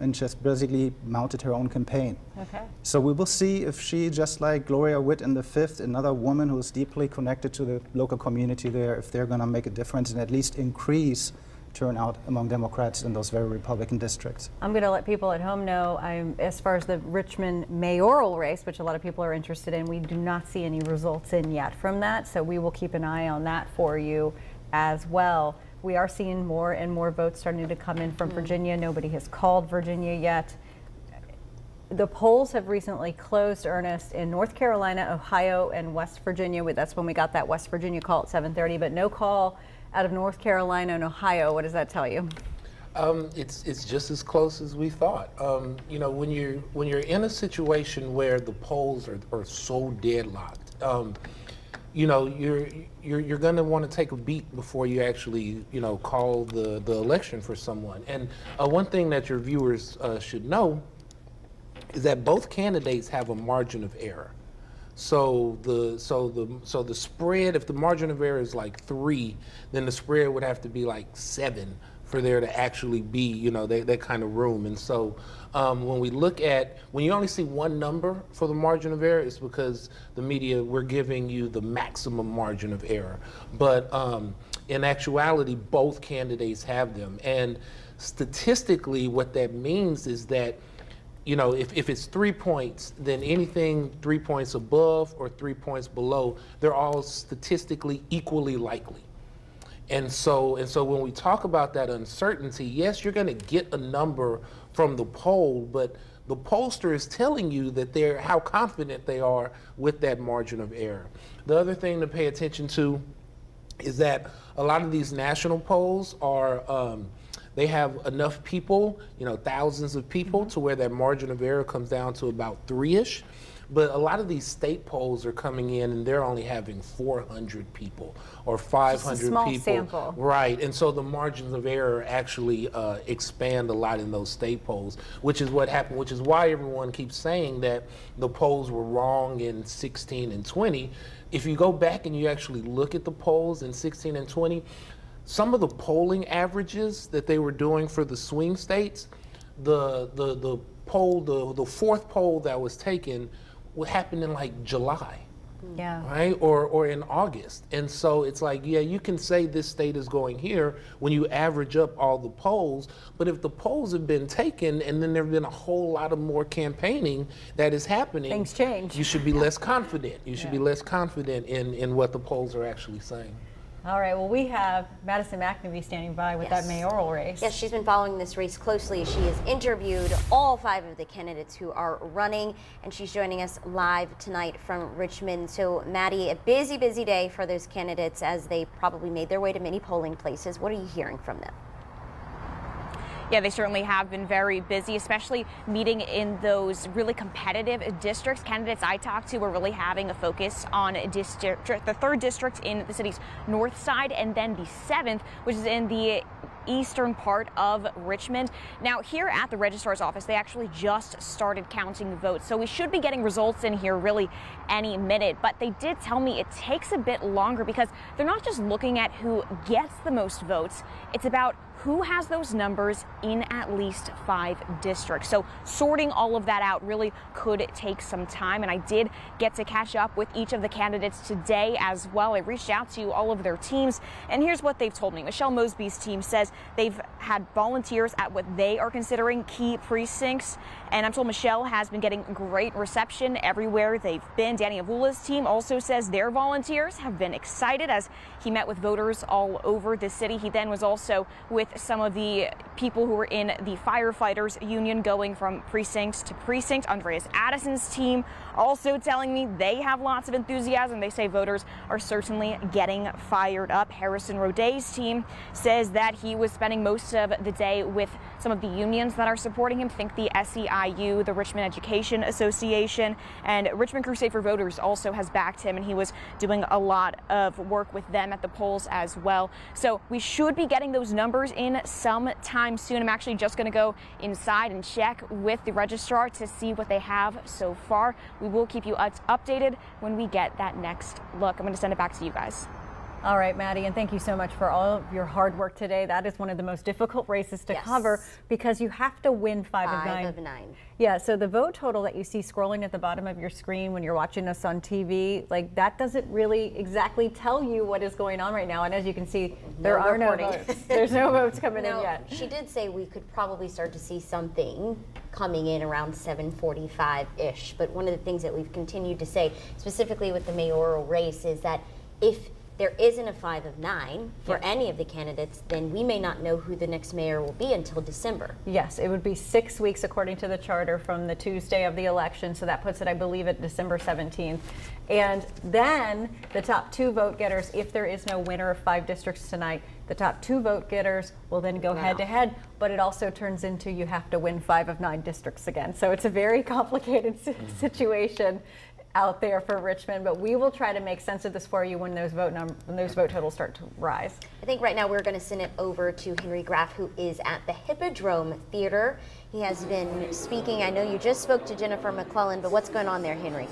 and just basically mounted her own campaign. Okay. So we will see if she, just like Gloria Witt in the 5th, another woman who is deeply connected to the local community there, if they're going to make a difference and at least increase turnout among Democrats in those very Republican districts. I'm going to let people at home know, as far as the Richmond mayoral race, which a lot of people are interested in, we do not see any results in yet from that, so we will keep an eye on that for you as well. We are seeing more and more votes starting to come in from Virginia. Nobody has called Virginia yet. The polls have recently closed, Ernest, in North Carolina, Ohio, and West Virginia. That's when we got that West Virginia call at 7:30, but no call out of North Carolina and Ohio. What does that tell you? It's just as close as we thought. You know, when you're in a situation where the polls are so deadlocked, you know, you're going to want to take a beat before you actually, you know, call the election for someone. And one thing that your viewers should know is that both candidates have a margin of error. So the spread, if the margin of error is like 3, then the spread would have to be like 7 for there to actually be, you know, that kind of room. And so when you only see one number for the margin of error, it's because the media, we're giving you the maximum margin of error. But in actuality, both candidates have them. And statistically, what that means is that, you know, if it's 3 points, then anything 3 points above or 3 points below, they're all statistically equally likely. And so when we talk about that uncertainty, yes, you're going to get a number from the poll, but the pollster is telling you that how confident they are with that margin of error. The other thing to pay attention to is that a lot of these national polls are, they have enough people, you know, thousands of people, to where that margin of error comes down to about 3-ish. But a lot of these state polls are coming in and they're only having 400 people or 500 Just a small people. sample. Right, and so the margins of error actually expand a lot in those state polls, which is what happened, which is why everyone keeps saying that the polls were wrong in 16 and 20. If you go back and you actually look at the polls in 16 and 20, some of the polling averages that they were doing for the swing states, the fourth poll that was taken would happen in like July. Yeah. Right? Or in August. And so it's like, yeah, you can say this state is going here when you average up all the polls, but if the polls have been taken and then there have been a whole lot of more campaigning that is happening, things change. You should be less confident. You should be less confident in what the polls are actually saying. All right, well, we have Madison McNamee standing by with that mayoral race. Yes, she's been following this race closely. She has interviewed all 5 of the candidates who are running, and she's joining us live tonight from Richmond. So, Maddie, a busy, busy day for those candidates as they probably made their way to many polling places. What are you hearing from them? Yeah, they certainly have been very busy, especially meeting in those really competitive districts. Candidates I talked to were really having a focus on the 3rd district in the city's north side, and then the 7th, which is in the eastern part of Richmond. Now, here at the registrar's office, they actually just started counting votes, so we should be getting results in here really any minute. But they did tell me it takes a bit longer because they're not just looking at who gets the most votes, it's about who has those numbers in at least 5 districts. So sorting all of that out really could take some time, and I did get to catch up with each of the candidates today as well. I reached out to all of their teams, and here's what they've told me. Michelle Mosby's team says they've had volunteers at what they are considering key precincts, and I'm told Michelle has been getting great reception everywhere they've been. Danny Avula's team also says their volunteers have been excited as he met with voters all over the city. He then was also with some of the people who were in the firefighters union going from precinct to precinct. Andreas Addison's team also telling me they have lots of enthusiasm. They say voters are certainly getting fired up. Harrison Roday's team says that he was spending most of the day with some of the unions that are supporting him. Think the SEIU, the Richmond Education Association, and Richmond Crusade for Voters also has backed him, and he was doing a lot of work with them at the polls as well. So we should be getting those numbers in sometime soon. I'm actually just going to go inside and check with the registrar to see what they have so far. We will keep you updated when we get that next look. I'm going to send it back to you guys. All right, Maddie, and thank you so much for all of your hard work today. That is one of the most difficult races to cover because you have to win 5 of 9. Yeah, so the vote total that you see scrolling at the bottom of your screen when you're watching us on TV, like that doesn't really exactly tell you what is going on right now. And as you can see, there are no votes. There's no votes coming in yet. She did say we could probably start to see something coming in around 7:45-ish. But one of the things that we've continued to say, specifically with the mayoral race, is that if there isn't a 5 of 9 for any of the candidates, then we may not know who the next mayor will be until December. Yes, it would be 6 weeks according to the charter from the Tuesday of the election. So that puts it, I believe, at December 17th. And then the top 2 vote getters, if there is no winner of 5 districts tonight, the top 2 vote getters will then go head to head, but it also turns into you have to win 5 of 9 districts again. So it's a very complicated situation out there for Richmond, but we will try to make sense of this for you when those vote totals start to rise. I think right now we're going to send it over to Henry Graff, who is at the Hippodrome Theater. He has been speaking. I know you just spoke to Jennifer McClellan, but what's going on there, Henry?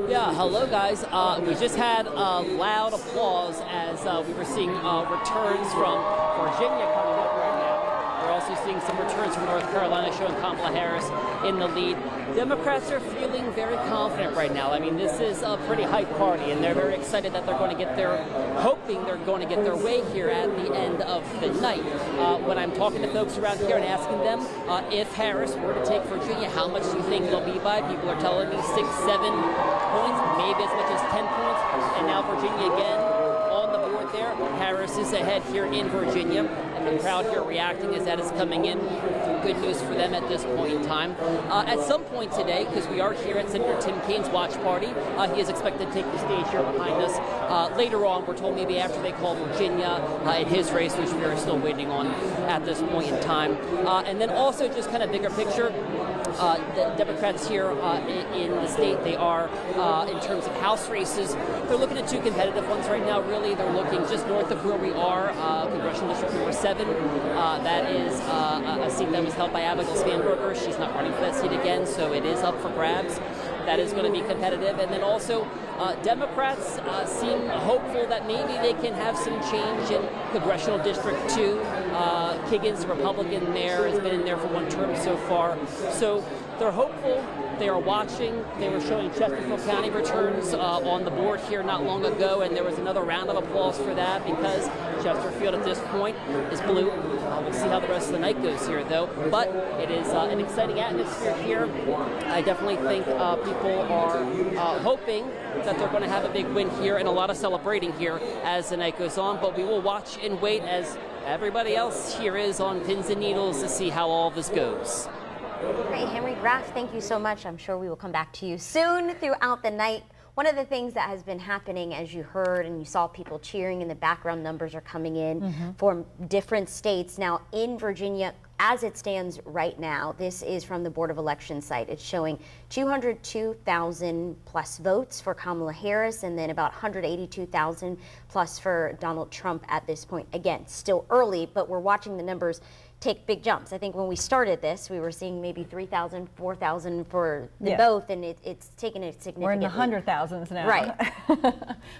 Yeah, hello guys. We just had loud applause as we were seeing returns from Virginia coming up right now. We're also seeing some returns from North Carolina, showing Kamala Harris in the lead. Democrats are feeling very confident right now. I mean, this is a pretty hype party, and they're very excited that they're going to get hoping they're going to get their way here at the end of the night. When I'm talking to folks around here and asking them if Harris were to take Virginia, how much do you think they'll be by? People are telling me 6, 7 points, maybe as much as 10 points, and now Virginia again on the board there. Harris is ahead here in Virginia, and the crowd here reacting as that is coming in. Good news for them at this point in time. At some point today, because we are here at Senator Tim Kaine's watch party, he is expected to take the stage here behind us. Later on, we're told maybe after they call Virginia in his race, which we are still waiting on at this point in time. And then also just kind of bigger picture, the Democrats here in the state, they are, in terms of House races, they're looking at 2 competitive ones right now, really. They're looking just north of where we are, Congressional District number 7. That is a seat that was held by Abigail Spanberger. She's not running for that seat again, so it is up for grabs. That is going to be competitive. And then also, Democrats seem hopeful that maybe they can have some change in Congressional District 2. Kiggins, the Republican mayor, has been in there for 1 term so far. So they're hopeful. They are watching. They were showing Chesterfield County returns on the board here not long ago, and there was another round of applause for that because Chesterfield at this point is blue. We'll see how the rest of the night goes here, though. But it is an exciting atmosphere here. I definitely think people are hoping that they're going to have a big win here and a lot of celebrating here as the night goes on. But we will watch and wait as everybody else here is on pins and needles to see how all this goes. Great, Henry Graff, thank you so much. I'm sure we will come back to you soon throughout the night. One of the things that has been happening, as you heard and you saw people cheering in the background, numbers are coming in from different states. Now in Virginia, as it stands right now, this is from the Board of Elections site. It's showing 202,000 plus votes for Kamala Harris and then about 182,000 plus for Donald Trump at this point. Again, still early, but we're watching the numbers take big jumps. I think when we started this, we were seeing maybe 3,000, 4,000 for the both, and it's taken a significant. We're in the 100,000s now. Right.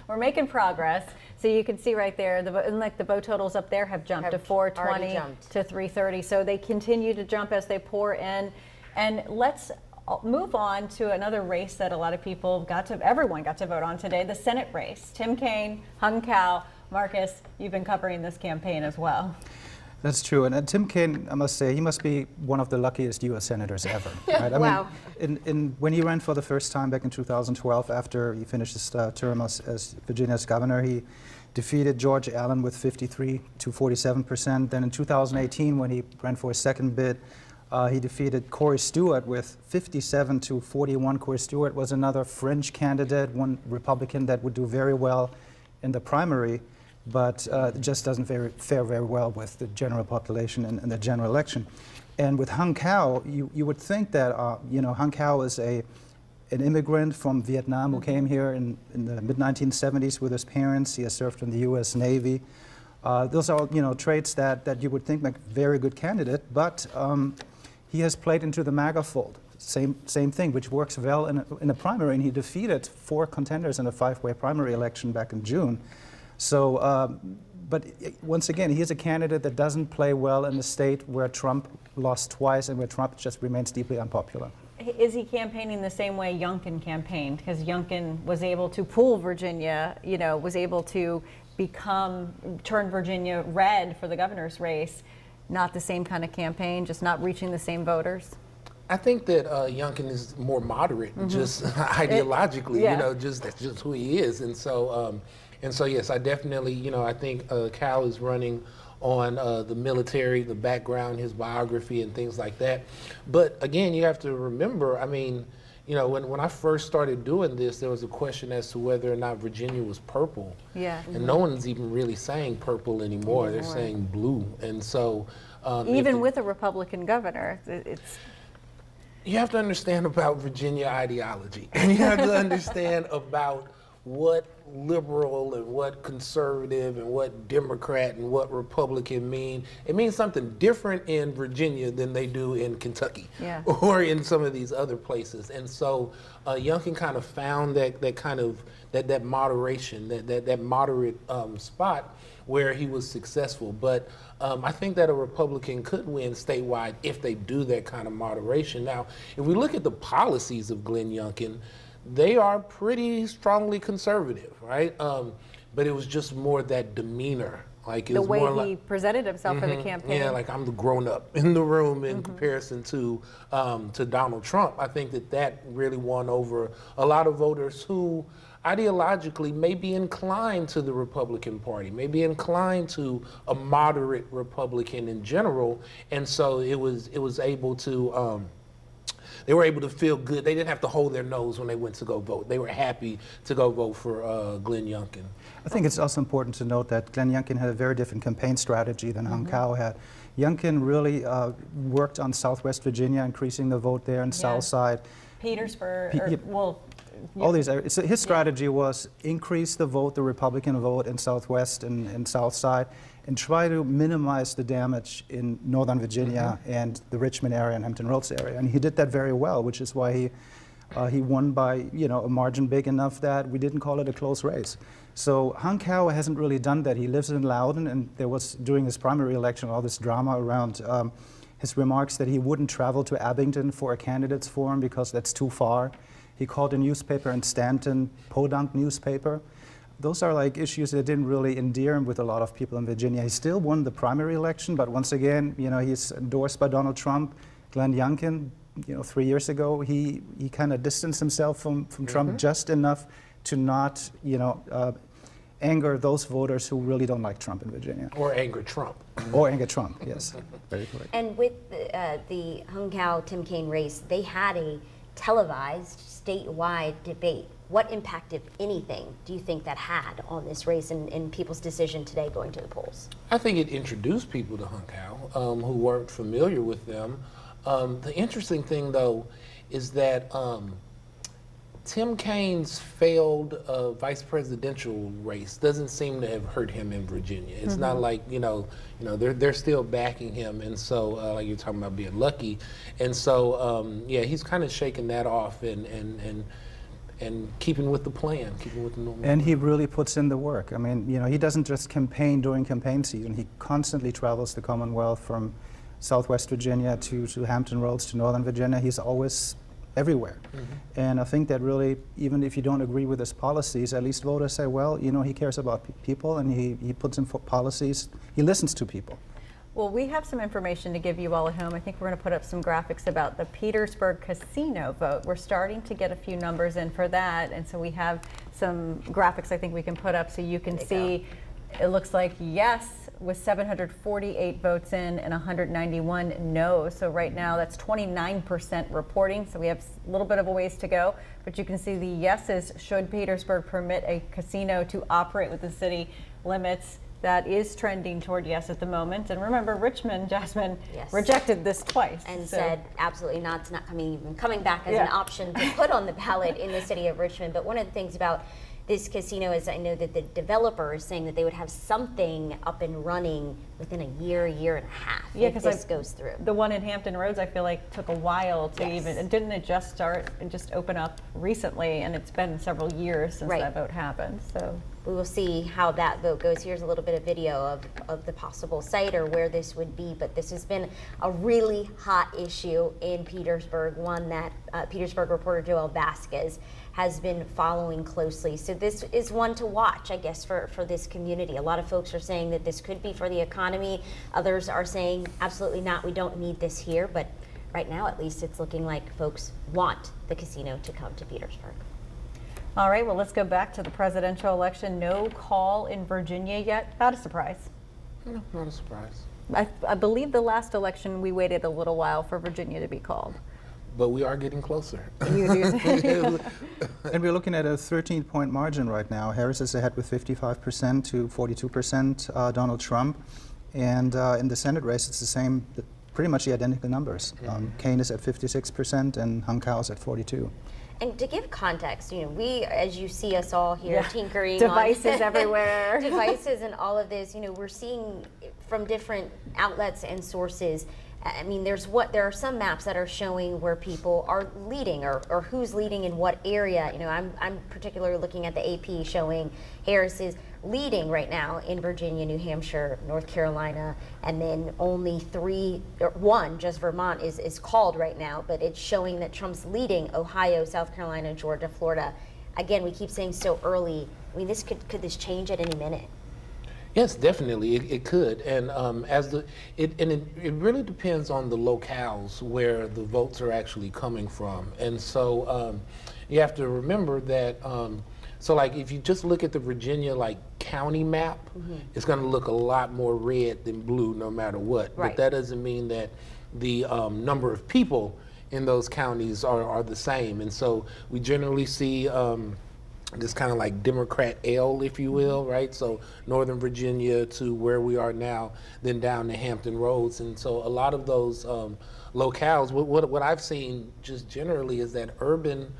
We're making progress. So you can see right there, the vote totals up there have jumped to 420 to 330. So they continue to jump as they pour in. And let's move on to another race that a lot of people everyone got to vote on today, the Senate race. Tim Kaine, Hung Cao. Marcus, you've been covering this campaign as well. That's true, and Tim Kaine, I must say, he must be one of the luckiest U.S. senators ever. Right? I mean, when he ran for the first time back in 2012, after he finished his term as Virginia's governor, he defeated George Allen with 53 to 47%. Then in 2018, when he ran for his second bid, he defeated Corey Stewart with 57 to 41. Corey Stewart was another fringe candidate, one Republican that would do very well in the primary, but it just doesn't fare very well with the general population and the general election. And with Hung Cao, you would think that Hung Cao is an immigrant from Vietnam who came here in the mid-1970s with his parents. He has served in the U.S. Navy. Those are traits that you would think make a very good candidate, but he has played into the MAGA fold. Same thing, which works well in a primary, and he defeated 4 contenders in a 5-way primary election back in June. So, but once again, he is a candidate that doesn't play well in the state where Trump lost twice and where Trump just remains deeply unpopular. Is he campaigning the same way Youngkin campaigned? Because Youngkin was able to pull Virginia, was able to turn Virginia red for the governor's race. Not the same kind of campaign, just not reaching the same voters? I think that Youngkin is more moderate, just ideologically. Yeah. You know, that's just who he is, and so yes, I definitely, I think Cal is running on the military, the background, his biography, and things like that. But again, you have to remember, I mean, when I first started doing this, there was a question as to whether or not Virginia was purple. Yeah. And no one's even really saying purple anymore. They're saying blue, and so even with a Republican governor, it's. You have to understand about Virginia ideology, and you have to understand about what liberal and what conservative and what Democrat and what Republican mean. It means something different in Virginia than they do in Kentucky or in some of these other places. And so Youngkin kind of found that moderation, that moderate spot where he was successful. But I think that a Republican could win statewide if they do that kind of moderation. Now, if we look at the policies of Glenn Youngkin, they are pretty strongly conservative, right? But it was just more that demeanor. Like the way he presented himself for the campaign. Yeah, like I'm the grown-up in the room in comparison to Donald Trump. I think that really won over a lot of voters who ideologically may be inclined to the Republican Party, may be inclined to a moderate Republican in general, and so it was able to. They were able to feel good. They didn't have to hold their nose when they went to go vote. They were happy to go vote for Glenn Youngkin. I think it's also important to note that Glenn Youngkin had a very different campaign strategy than Hung Cao had. Youngkin really worked on Southwest Virginia, increasing the vote there, and South Side. Petersburg, all these areas. So his strategy was increase the vote, the Republican vote in Southwest and South Side, and try to minimize the damage in Northern Virginia and the Richmond area and Hampton Roads area. And he did that very well, which is why he won by a margin big enough that we didn't call it a close race. So Hung Cao hasn't really done that. He lives in Loudoun, and there was, during his primary election, all this drama around his remarks that he wouldn't travel to Abingdon for a candidates forum because that's too far. He called a newspaper in Stanton podunk newspaper. Those are like issues that didn't really endear him with a lot of people in Virginia. He still won the primary election, but once again, he's endorsed by Donald Trump. Glenn Youngkin, 3 years ago, he kind of distanced himself from Trump just enough to not, anger those voters who really don't like Trump in Virginia. Or anger Trump. Or anger Trump, yes. Very correct. And with the Hung Cao-Tim Kaine race, they had a televised statewide debate. What impact, if anything, do you think that had on this race and people's decision today going to the polls? I think it introduced people to Hung Cao who weren't familiar with them. The interesting thing, though, is that Tim Kaine's failed vice presidential race doesn't seem to have hurt him in Virginia. It's not like, they're still backing him, and so like you're talking about being lucky, and so he's kind of shaking that off and keeping with the plan, keeping with the normal. And he really puts in the work. I mean, he doesn't just campaign during campaign season. He constantly travels the Commonwealth from Southwest Virginia to Hampton Roads to Northern Virginia. He's always everywhere. And I think that really, even if you don't agree with his policies, at least voters say, well, he cares about people, and he puts in policies. He listens to people. Well, we have some information to give you all at home. I think we're going to put up some graphics about the Petersburg casino vote. We're starting to get a few numbers in for that, and so we have some graphics I think we can put up so you can see. It looks like yes with 748 votes in and 191 no. So right now that's 29% reporting. So we have a little bit of a ways to go, but you can see the yeses. Should Petersburg permit a casino to operate with the city limits? That is trending toward yes at the moment. And remember, Richmond, Jasmine, rejected this twice. And said absolutely not. It's not coming back as an option to put on the ballot in the city of Richmond. But one of the things about this casino is I know that the developer is saying that they would have something up and running within a year and a half if this goes through. The one in Hampton Roads I feel like took a while to even, and didn't it just start and just open up recently, and it's been several years since that vote happened. So we will see how that vote goes. Here's a little bit of video of the possible site or where this would be, but this has been a really hot issue in Petersburg, one that Petersburg reporter Joel Vasquez has been following closely. So this is one to watch, I guess, for this community. A lot of folks are saying that this could be for the economy. Others are saying absolutely not, we don't need this here, but right now at least, it's looking like folks want the casino to come to Petersburg. All right, well, let's go back to the presidential election. No call in Virginia yet. Not a surprise. No, not a surprise. I believe the last election we waited a little while for Virginia to be called. But we are getting closer. You do. And we're looking at a 13-point margin right now. Harris is ahead with 55% to 42%, Donald Trump. And in the Senate race, it's the same, pretty much the identical numbers. Kaine is at 56% and Hunkau is at 42%. And to give context, we, as you see us all here tinkering devices on everywhere, devices and all of this, we're seeing from different outlets and sources. I mean, there are some maps that are showing where people are leading or who's leading in what area. I'm particularly looking at the AP showing Harris is leading right now in Virginia, New Hampshire, North Carolina, and then only one, just Vermont, is called right now, but it's showing that Trump's leading Ohio, South Carolina, Georgia, Florida. Again, we keep saying so early. I mean, could this change at any minute? Yes, definitely, it could, and it really depends on the locales where the votes are actually coming from, and so you have to remember that. So, like, if you just look at the Virginia county map, it's going to look a lot more red than blue, no matter what. Right. But that doesn't mean that the number of people in those counties are the same, and so we generally see. This kind of like Democrat L, if you will, right? So Northern Virginia to where we are now, then down to Hampton Roads. And so a lot of those locales, what I've seen just generally is that urban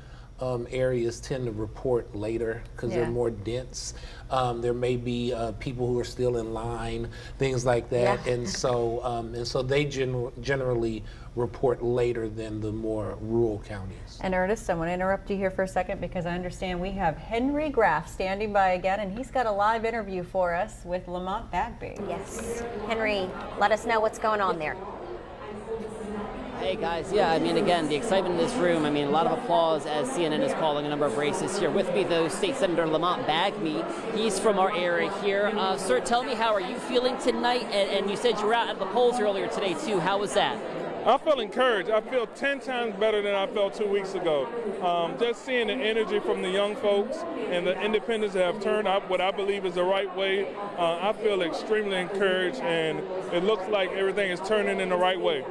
areas tend to report later because they're more dense. There may be people who are still in line, things like that. And so they generally report later than the more rural counties. And Ernest, I want to interrupt you here for a second because I understand we have Henry Graff standing by again, and he's got a live interview for us with Lamont Bagby. Yes. Henry, let us know what's going on there. Hey guys, I mean, again, the excitement in this room, I mean, a lot of applause as CNN is calling a number of races here. With me, though, State Senator Lamont Bagby. He's from our area here. Sir, tell me, how are you feeling tonight? And you said you were out at the polls earlier today, too. How was that? I feel encouraged. I feel 10 times better than I felt 2 weeks ago. Just seeing the energy from the young folks and the independents that have turned out what I believe is the right way, I feel extremely encouraged, and it looks like everything is turning in the right way.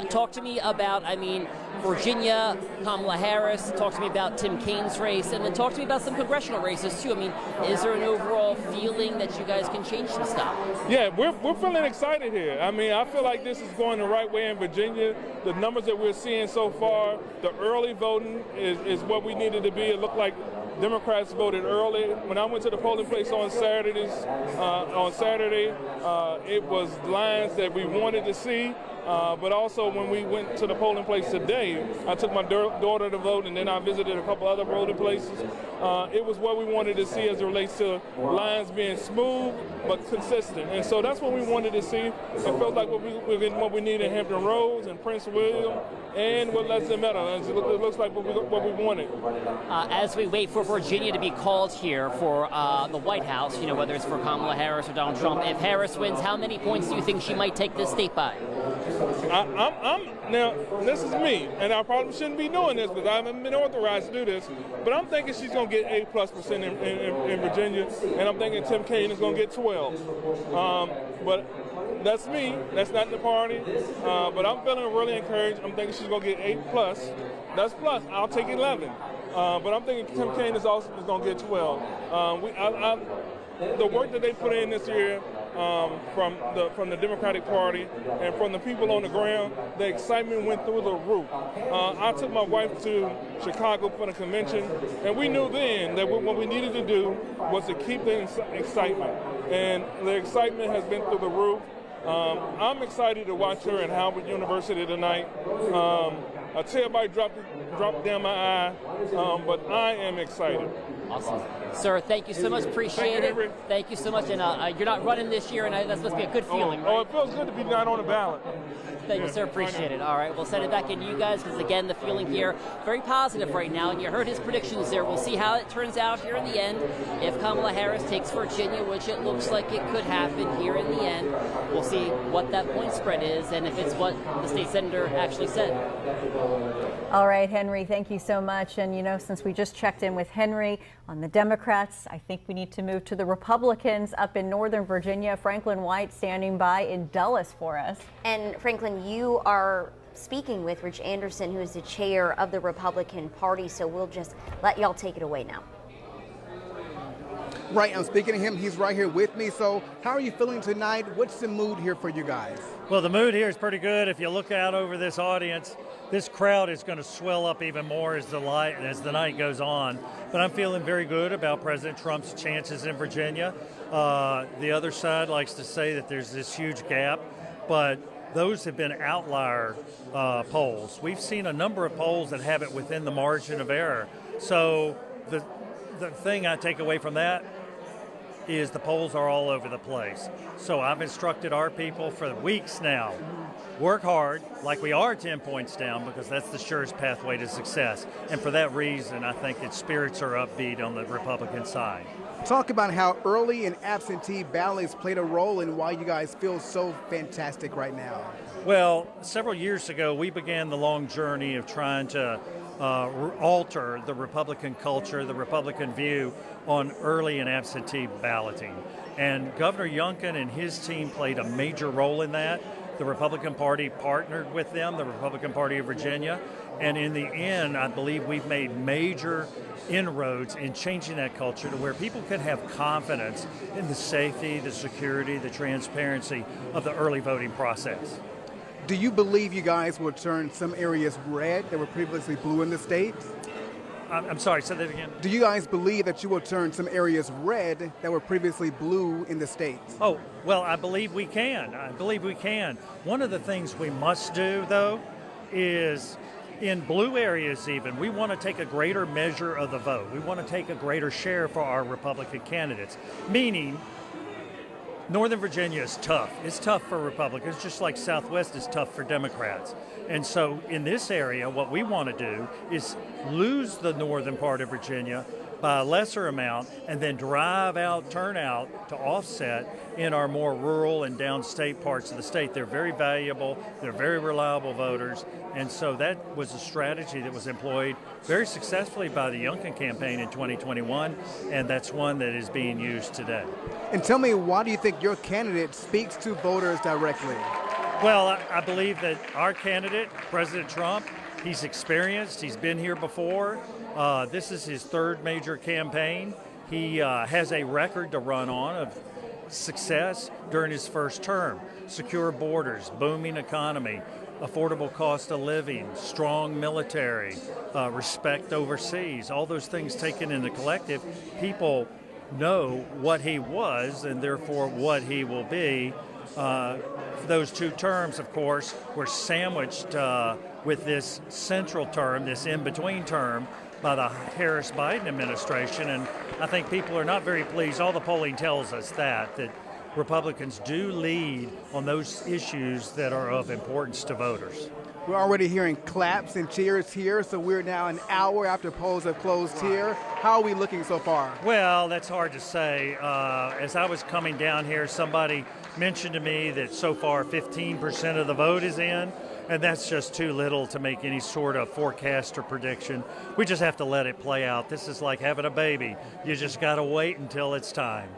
Talk to me about, I mean, Virginia, Kamala Harris. Talk to me about Tim Kaine's race, and then talk to me about some congressional races too. I mean, is there an overall feeling that you guys can change some stuff? Yeah, we're feeling excited here. I mean, I feel like this is going the right way in Virginia. The numbers that we're seeing so far, the early voting is what we needed to be. It looked like Democrats voted early. When I went to the polling place on Saturday, it was lines that we wanted to see. But also when we went to the polling place today, I took my daughter to vote, and then I visited a couple other voting places. It was what we wanted to see as it relates to lines being smooth but consistent. And so that's what we wanted to see. It felt like what we need in Hampton Roads and Prince William and what Leslie Meadow. It looks like what we wanted. As we wait for Virginia to be called here for the White House, whether it's for Kamala Harris or Donald Trump, if Harris wins, how many points do you think she might take this state by? Now, this is me, and I probably shouldn't be doing this because I haven't been authorized to do this, but I'm thinking she's going to get 8+% in Virginia, and I'm thinking Tim Kaine is going to get 12. But that's me. That's not the party. But I'm feeling really encouraged. I'm thinking she's going to get 8+. That's plus. I'll take 11. But I'm thinking Tim Kaine is also going to get 12. The work that they put in this year from the Democratic Party and from the people on the ground, the excitement went through the roof. I took my wife to Chicago for the convention, and we knew then that what we needed to do was to keep the excitement. And the excitement has been through the roof. I'm excited to watch her at Howard University tonight. A tear might drop down my eye, but I am excited. Awesome. Sir, thank you so much. Appreciate it. Thank you so much. And you're not running this year, and that must be a good feeling, right? Oh, it feels good to be not on the ballot. Thank you, sir. Appreciate it. All right, we'll send it back in to you guys because, again, the feeling here very positive right now. And you heard his predictions there. We'll see how it turns out here in the end. If Kamala Harris takes Virginia, which it looks like it could happen here in the end, we'll see what that point spread is and if it's what the state senator actually said. All right, Henry, thank you so much. And, you know, since we just checked in with Henry on the Democrats, I think we need to move to the Republicans up in Northern Virginia. Franklin White standing by in Dulles for us. And Franklin, you are speaking with Rich Anderson, who is the chair of the Republican Party, so we'll just let y'all take it away now. Right, I'm speaking to him. He's right here with me. So how are you feeling tonight? What's the mood here for you guys? Well, the mood here is pretty good. If you look out over this audience, this crowd is going to swell up even more as the night goes on. But I'm feeling very good about President Trump's chances in Virginia. The other side likes to say that there's this huge gap, but those have been outlier polls. We've seen a number of polls that have it within the margin of error. So the thing I take away from that is the polls are all over the place. So I've instructed our people for weeks now, work hard like we are 10 points down, because that's the surest pathway to success. And for that reason, I think its spirits are upbeat on the Republican side. Talk about how early and absentee ballots played a role in why you guys feel so fantastic right now. Well, several years ago, we began the long journey of trying to alter the Republican culture, the Republican view on early and absentee balloting. And Governor Youngkin and his team played a major role in that. The Republican Party partnered with them, the Republican Party of Virginia. And in the end, I believe we've made major inroads in changing that culture to where people can have confidence in the safety, the security, the transparency of the early voting process. Do you believe you guys will turn some areas red that were previously blue in the state? I'm sorry, say that again. Do you guys believe that you will turn some areas red that were previously blue in the state? Oh, well, I believe we can. I believe we can. One of the things we must do, though, is in blue areas even, we want to take a greater measure of the vote. We want to take a greater share for our Republican candidates, meaning Northern Virginia is tough. It's tough for Republicans, just like Southwest is tough for Democrats. And so in this area, what we want to do is lose the northern part of Virginia by a lesser amount and then drive out turnout to offset in our more rural and downstate parts of the state. They're very valuable. They're very reliable voters. And so that was a strategy that was employed very successfully by the Youngkin campaign in 2021, and that's one that is being used today. And tell me, why do you think your candidate speaks to voters directly? Well, I believe that our candidate, President Trump, he's experienced. He's been here before. This is his third major campaign. He has a record to run on of success during his first term. Secure borders, booming economy, affordable cost of living, strong military, respect overseas, all those things taken in the collective. People know what he was and therefore what he will be. Those two terms, of course, were sandwiched with this central term, this in-between term, by the Harris-Biden administration, and I think people are not very pleased. All the polling tells us that Republicans do lead on those issues that are of importance to voters. We're already hearing claps and cheers here, so we're now an hour after polls have closed here. How are we looking so far? Well, that's hard to say. As I was coming down here, somebody mentioned to me that so far 15% of the vote is in, and that's just too little to make any sort of forecast or prediction. We just have to let it play out. This is like having a baby. You just got to wait until it's time.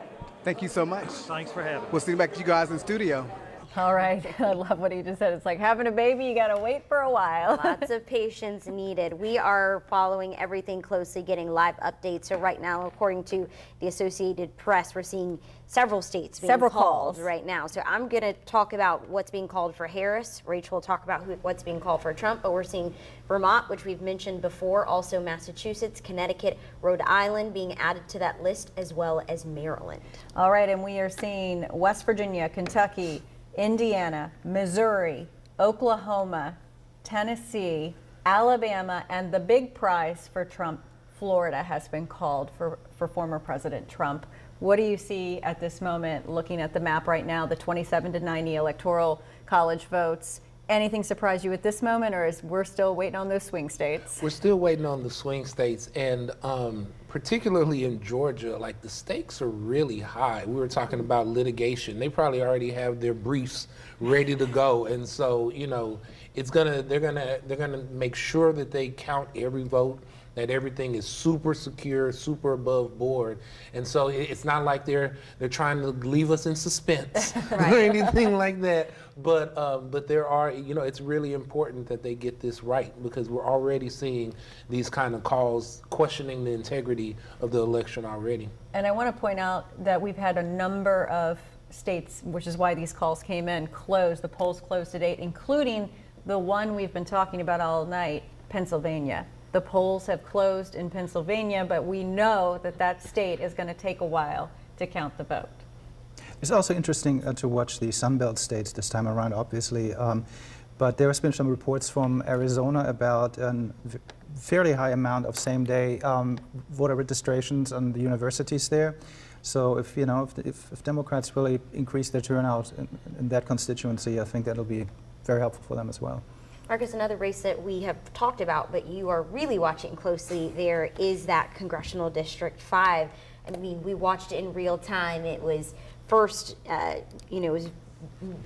Thank you so much. Thanks for having me. We'll see you back to you guys in studio. All right. I love what he just said. It's like having a baby. You got to wait for a while. Lots of patience needed. We are following everything closely, getting live updates. So right now, according to the Associated Press, we're seeing several states being called right now. So I'm going to talk about what's being called for Harris. Rachel will talk about what's being called for Trump. But we're seeing Vermont, which we've mentioned before, also Massachusetts, Connecticut, Rhode Island being added to that list, as well as Maryland. All right. And we are seeing West Virginia, Kentucky, Indiana, Missouri, Oklahoma, Tennessee, Alabama, and the big prize for Trump, Florida, has been called for former President Trump. What do you see at this moment, looking at the map right now, the 27 to 90 electoral college votes, Anything surprise you at this moment, or is we're still waiting on those swing states? We're still waiting on the swing states, and particularly in Georgia, like the stakes are really high. We were talking about litigation. They probably already have their briefs ready to go, and so they're gonna make sure that they count every vote, that everything is super secure, super above board. And so it's not like they're trying to leave us in suspense or anything like that. But there are, it's really important that they get this right, because we're already seeing these kind of calls questioning the integrity of the election already. And I want to point out that we've had a number of states, which is why these calls came in, the polls closed to date, including the one we've been talking about all night, Pennsylvania. The polls have closed in Pennsylvania, but we know that state is going to take a while to count the vote. It's also interesting to watch the Sunbelt states this time around, obviously. But there has been some reports from Arizona about a fairly high amount of same-day voter registrations on the universities there. So if Democrats really increase their turnout in that constituency, I think that'll be very helpful for them as well. Marcus, another race that we have talked about, but you are really watching closely there, is that Congressional District 5. I mean, we watched it in real time. It was first, it was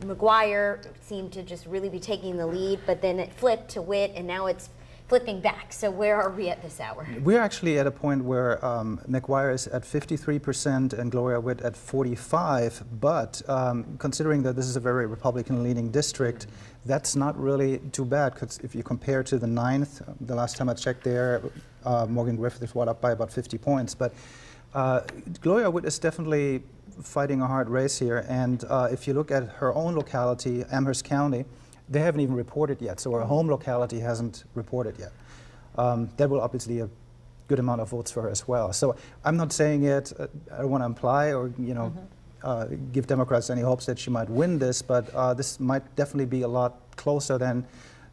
McGuire seemed to just really be taking the lead, but then it flipped to Witt, and now it's flipping back. So where are we at this hour? We're actually at a point where McGuire is at 53% and Gloria Witt at 45%, but considering that this is a very Republican-leaning district, that's not really too bad, because if you compare to the 9th, the last time I checked there, Morgan Griffith was up by about 50 points. But Gloria Witt is definitely fighting a hard race here, and if you look at her own locality, Amherst County, they haven't even reported yet, so her home locality hasn't reported yet. That will obviously be a good amount of votes for her as well. So I'm not saying it, I don't want to imply or give Democrats any hopes that she might win this, but this might definitely be a lot closer than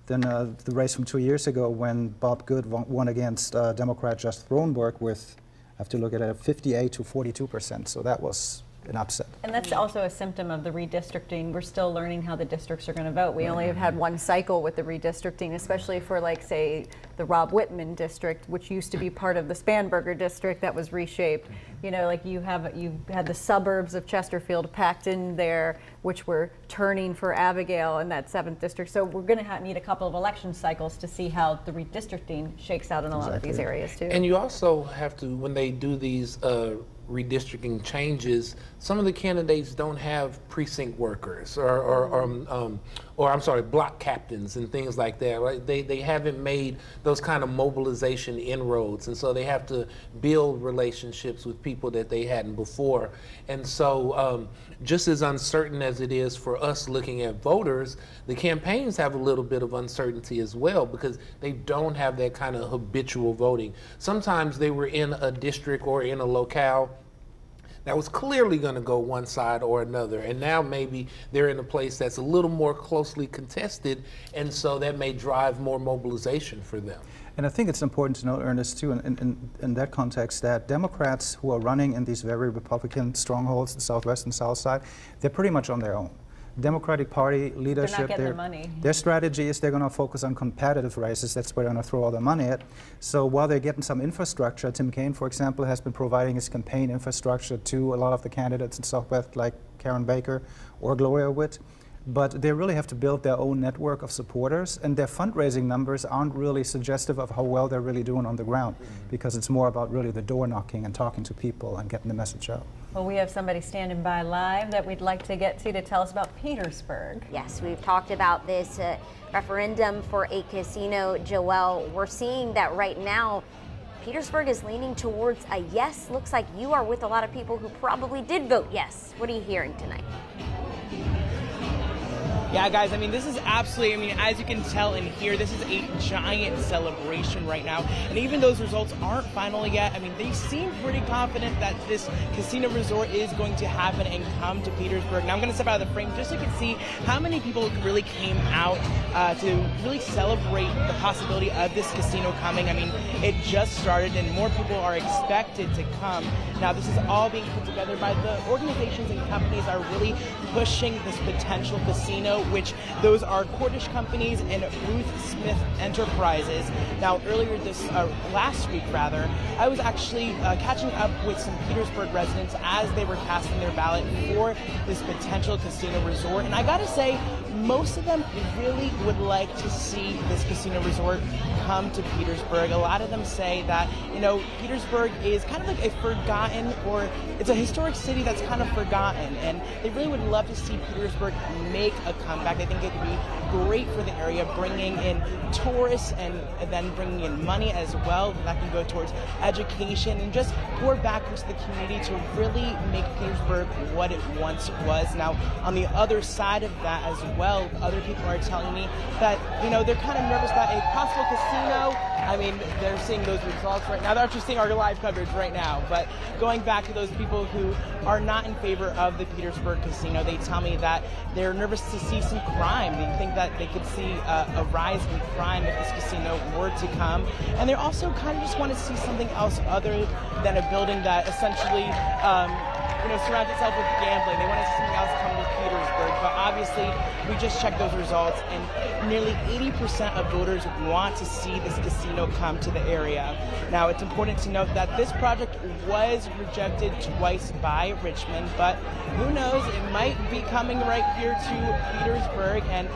the race from 2 years ago when Bob Good won against Democrat Just Throneburg with, I have to look at it, 58 to 42%. So that was an upset. And that's also a symptom of the redistricting. We're still learning how the districts are going to vote. We only have had one cycle with the redistricting, especially for, like, say, the Rob Whitman district, which used to be part of the Spanberger district that was reshaped. Like you had the suburbs of Chesterfield packed in there, which were turning for Abigail in that 7th district. So we're going to need a couple of election cycles to see how the redistricting shakes out in a lot of these areas too. And you also have to, when they do these redistricting changes, some of the candidates don't have precinct workers or I'm sorry, block captains and things like that. Right? They haven't made those kind of mobilization inroads, and so they have to build relationships with people that they hadn't before. And so just as uncertain as it is for us looking at voters, the campaigns have a little bit of uncertainty as well, because they don't have that kind of habitual voting. Sometimes they were in a district or in a locale that was clearly going to go one side or another, and now maybe they're in a place that's a little more closely contested, and so that may drive more mobilization for them. And I think it's important to note, Ernest, too, in that context, that Democrats who are running in these very Republican strongholds, the Southwest and South Side, they're pretty much on their own. Democratic Party leadership, they're not getting the money. Their strategy is they're going to focus on competitive races. That's where they're going to throw all their money at. So while they're getting some infrastructure, Tim Kaine, for example, has been providing his campaign infrastructure to a lot of the candidates in Southwest, like Karen Baker or Gloria Witt. But they really have to build their own network of supporters, and their fundraising numbers aren't really suggestive of how well they're really doing on the ground, because it's more about really the door knocking and talking to people and getting the message out. Well, we have somebody standing by live that we'd like to get to tell us about Petersburg. Yes, we've talked about this referendum for a casino. Joelle, we're seeing that right now Petersburg is leaning towards a yes. Looks like you are with a lot of people who probably did vote yes. What are you hearing tonight? Yeah, guys, I mean, this is absolutely, as you can tell and hear, this is a giant celebration right now. And even those results aren't final yet. They seem pretty confident that this casino resort is going to happen and come to Petersburg. Now, I'm going to step out of the frame just so you can see how many people really came out to really celebrate the possibility of this casino coming. It just started and more people are expected to come. Now, this is all being put together by the organizations and companies that are really pushing this potential casino. casino, which those are Cordish Companies and Ruth Smith Enterprises. Now, earlier last week, I was actually catching up with some Petersburg residents as they were casting their ballot for this potential casino resort. And I gotta say, most of them really would like to see this casino resort come to Petersburg. A lot of them say that, Petersburg is kind of like a forgotten, or it's a historic city that's kind of forgotten, and they really would love to see Petersburg make a comeback. They think it could be great for the area, bringing in tourists and then bringing in money as well that can go towards education and just pour back into the community to really make Petersburg what it once was. Now, on the other side of that as well, other people are telling me that, they're kind of nervous that a possible casino, they're seeing those results right now. They're actually seeing our live coverage right now. But going back to those people who are not in favor of the Petersburg casino, they tell me that they're nervous to see some crime. They think that they could see a rise in crime if this casino were to come. And they also kind of just want to see something else other than a building that essentially surrounds itself with gambling. They want to see something else come to Petersburg. But obviously, we just checked those results, and nearly 80% of voters want to see this casino come to the area. Now, it's important to note that this project was rejected twice by Richmond, but who knows, it might be coming right here to Petersburg. And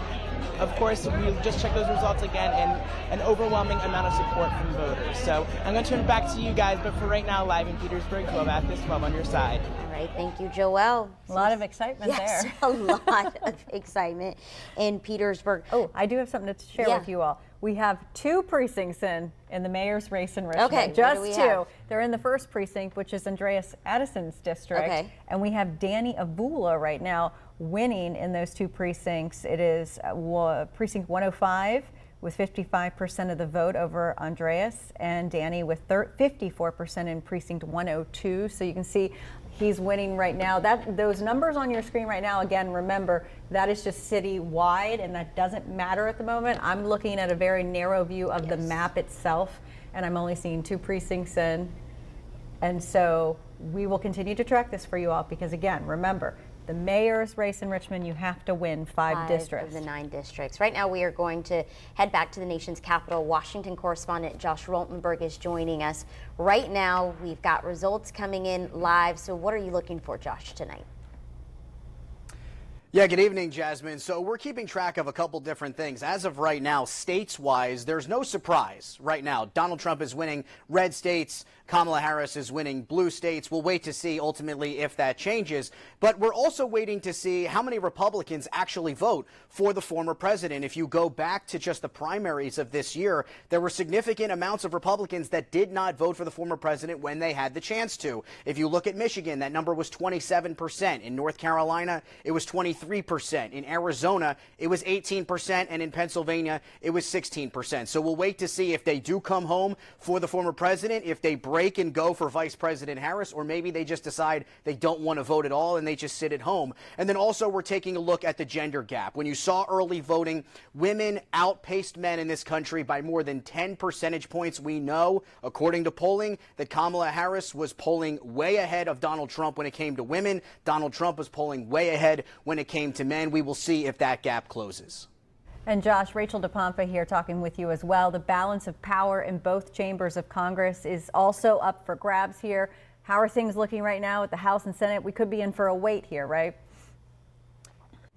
of course, we just checked those results again, and an overwhelming amount of support from voters. So I'm going to turn it back to you guys, but for right now, live in Petersburg, 12 at this, 12 on your side. All right, thank you, Joelle. A lot of excitement yes, there. a lot of excitement in Petersburg. Oh, I do have something to share with you all. We have 2 precincts in the mayor's race in Richmond. Okay, just 2. They're in the first precinct, which is Andreas Addison's district. Okay. And we have Danny Avula right now winning in those 2 precincts. It is precinct 105 with 55% of the vote over Andreas, and Danny with 54% in precinct 102. So you can see he's winning right now. Those numbers on your screen right now, again, remember, that is just city-wide, and that doesn't matter at the moment. I'm looking at a very narrow view of the map itself, and I'm only seeing 2 precincts in. And so we will continue to track this for you all, because again, remember, the mayor's race in Richmond, you have to win 5 districts. Of the 9 districts. Right now, we are going to head back to the nation's capital. Washington correspondent Josh Rottenberg is joining us. Right now, we've got results coming in live. So what are you looking for, Josh, tonight? Yeah, good evening, Jasmine. So we're keeping track of a couple different things. As of right now, states-wise, there's no surprise right now. Donald Trump is winning red states. Kamala Harris is winning blue states. We'll wait to see ultimately if that changes. But we're also waiting to see how many Republicans actually vote for the former president. If you go back to just the primaries of this year, there were significant amounts of Republicans that did not vote for the former president when they had the chance to. If you look at Michigan, that number was 27%. In North Carolina, it was 23%. In Arizona, it was 18%. And in Pennsylvania, it was 16%. So we'll wait to see if they do come home for the former president, if they break and go for Vice President Harris, or maybe they just decide they don't want to vote at all and they just sit at home. And then also we're taking a look at the gender gap. When you saw early voting, women outpaced men in this country by more than 10 percentage points. We know, according to polling, that Kamala Harris was polling way ahead of Donald Trump when it came to women. Donald Trump was polling way ahead when it came to men. We will see if that gap closes. And Josh, Rachel DePompa here talking with you as well. The balance of power in both chambers of Congress is also up for grabs here. How are things looking right now at the House and Senate? We could be in for a wait here, right?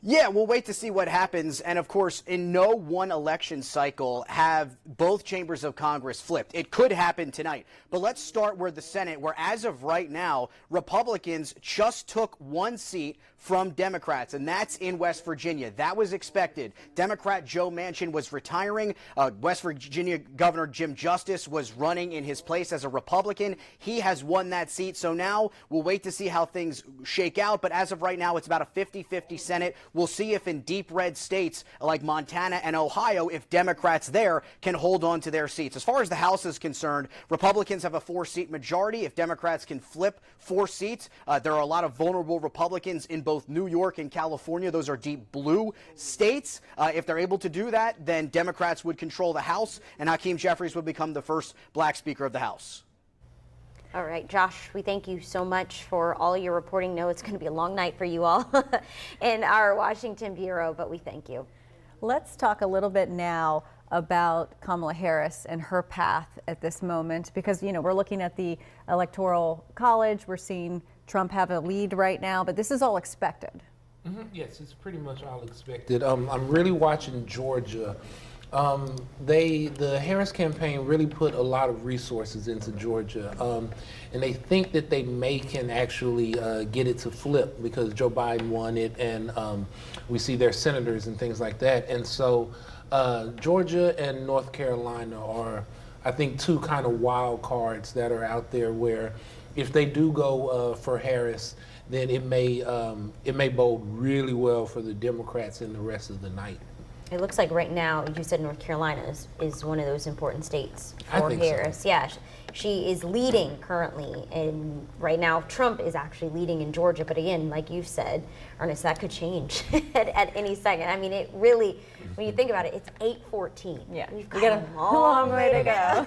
Yeah, we'll wait to see what happens. And of course, in no one election cycle have both chambers of Congress flipped. It could happen tonight. But let's start where the Senate, where as of right now, Republicans just took 1 seat from Democrats, and that's in West Virginia. That was expected. Democrat Joe Manchin was retiring. West Virginia Governor Jim Justice was running in his place as a Republican. He has won that seat. So now we'll wait to see how things shake out. But as of right now, it's about a 50-50 Senate. We'll see if in deep red states like Montana and Ohio, if Democrats there can hold on to their seats. As far as the House is concerned, Republicans have a 4-seat majority. If Democrats can flip 4 seats, there are a lot of vulnerable Republicans in both New York and California. Those are deep blue states. If they're able to do that, then Democrats would control the House, and Hakeem Jeffries would become the first black Speaker of the House. All right, Josh, we thank you so much for all your reporting. No, it's going to be a long night for you all in our Washington bureau, but we thank you. Let's talk a little bit now about Kamala Harris and her path at this moment, because, you know, we're looking at the Electoral College. We're seeing Trump have a lead right now, but this is all expected. Yes, it's pretty much all expected. I'm really watching Georgia. The Harris campaign really put a lot of resources into Georgia, and they think that they can actually get it to flip because Joe Biden won it, and we see their senators and things like that. And so Georgia and North Carolina are, I think, two kind of wild cards that are out there where if they do go for Harris, then it may bode really well for the Democrats in the rest of the night. It looks like right now, you said North Carolina is one of those important states for Harris. So. Yeah, she is leading currently, and right now Trump is actually leading in Georgia. But again, like you said, Ernest, that could change at any second. I mean, it really, when you think about it, it's 8:14. Yeah, we've got a long way to go.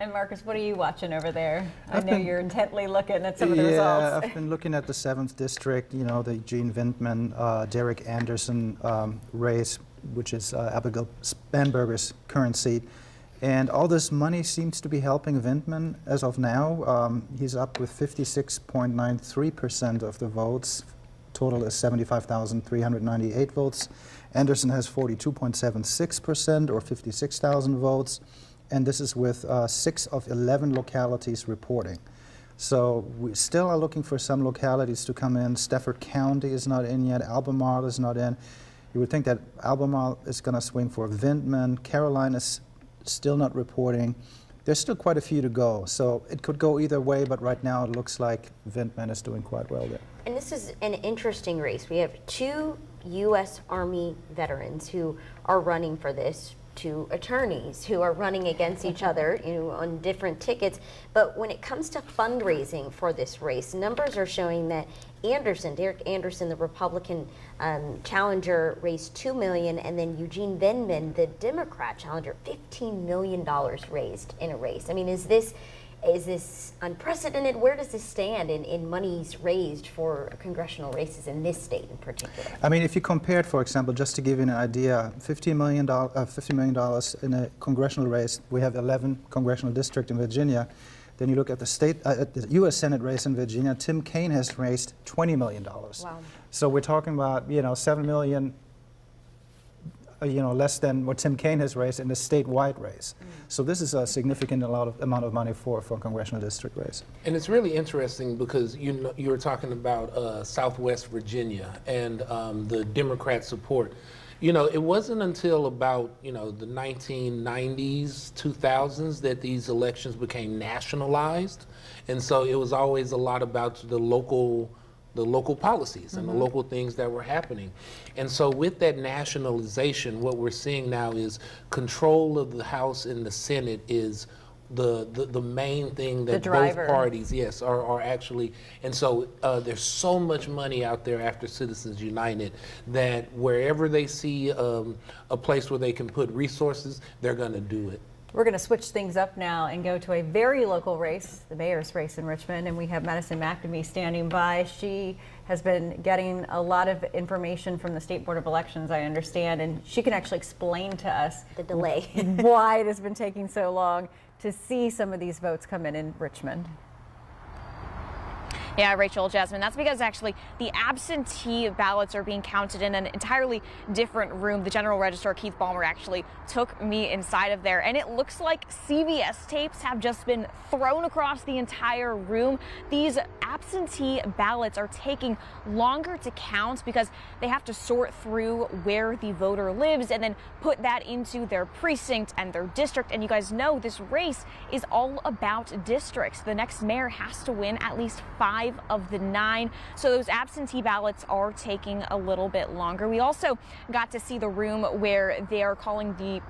And Marcus, what are you watching over there? I know you're intently looking at some of the results. Yeah, I've been looking at the 7th district, you know, the Gene Vindman, Derek Anderson race, which is Abigail Spanberger's current seat. And all this money seems to be helping Vindman as of now. He's up with 56.93% of the votes. Total is 75,398 votes. Anderson has 42.76% or 56,000 votes. And this is with 6 of 11 localities reporting. So we still are looking for some localities to come in. Stafford County is not in yet. Albemarle is not in. You would think that Albemarle is going to swing for Vindman. Caroline is still not reporting. There's still quite a few to go. So it could go either way, but right now it looks like Vindman is doing quite well there. And this is an interesting race. We have 2 U.S. Army veterans who are running for this, 2 attorneys who are running against each other, you know, on different tickets. But when it comes to fundraising for this race, numbers are showing that Derek Anderson, the Republican challenger, raised $2 million, and then Eugene Vindman, the Democrat challenger, $15 million raised in a race. I mean, is this unprecedented? Where does this stand in monies raised for congressional races in this state in particular? I mean, if you compared, for example, just to give you an idea, $50 million in a congressional race, we have 11 congressional districts in Virginia. Then you look at the U.S. Senate race in Virginia, Tim Kaine has raised $20 million. Wow. So we're talking about, you know, $7 million, you know, less than what Tim Kaine has raised in the statewide race. So this is a significant amount of money for a congressional district race. And it's really interesting because you were talking about Southwest Virginia and the Democrat support. You know, it wasn't until about, you know, the 1990s, 2000s that these elections became nationalized. And so it was always a lot about the local policies and the local things that were happening. And so with that nationalization, what we're seeing now is control of the House and the Senate is the main thing that both parties, yes, are actually. And so there's so much money out there after Citizens United that wherever they see a place where they can put resources, they're going to do it. We're going to switch things up now and go to a very local race, the mayor's race in Richmond, and we have Madison McNamee standing by. She has been getting a lot of information from the State Board of Elections, I understand, and she can actually explain to us the delay, why it has been taking so long to see some of these votes come in Richmond. Yeah, Rachel, Jasmine, that's because actually the absentee ballots are being counted in an entirely different room. The General Registrar, Keith Ballmer, actually took me inside of there, and it looks like CVS tapes have just been thrown across the entire room. These absentee ballots are taking longer to count because they have to sort through where the voter lives and then put that into their precinct and their district. And you guys know this race is all about districts. The next mayor has to win at least 5 of the 9. So those absentee ballots are taking a little bit longer. We also got to see the room where they are calling the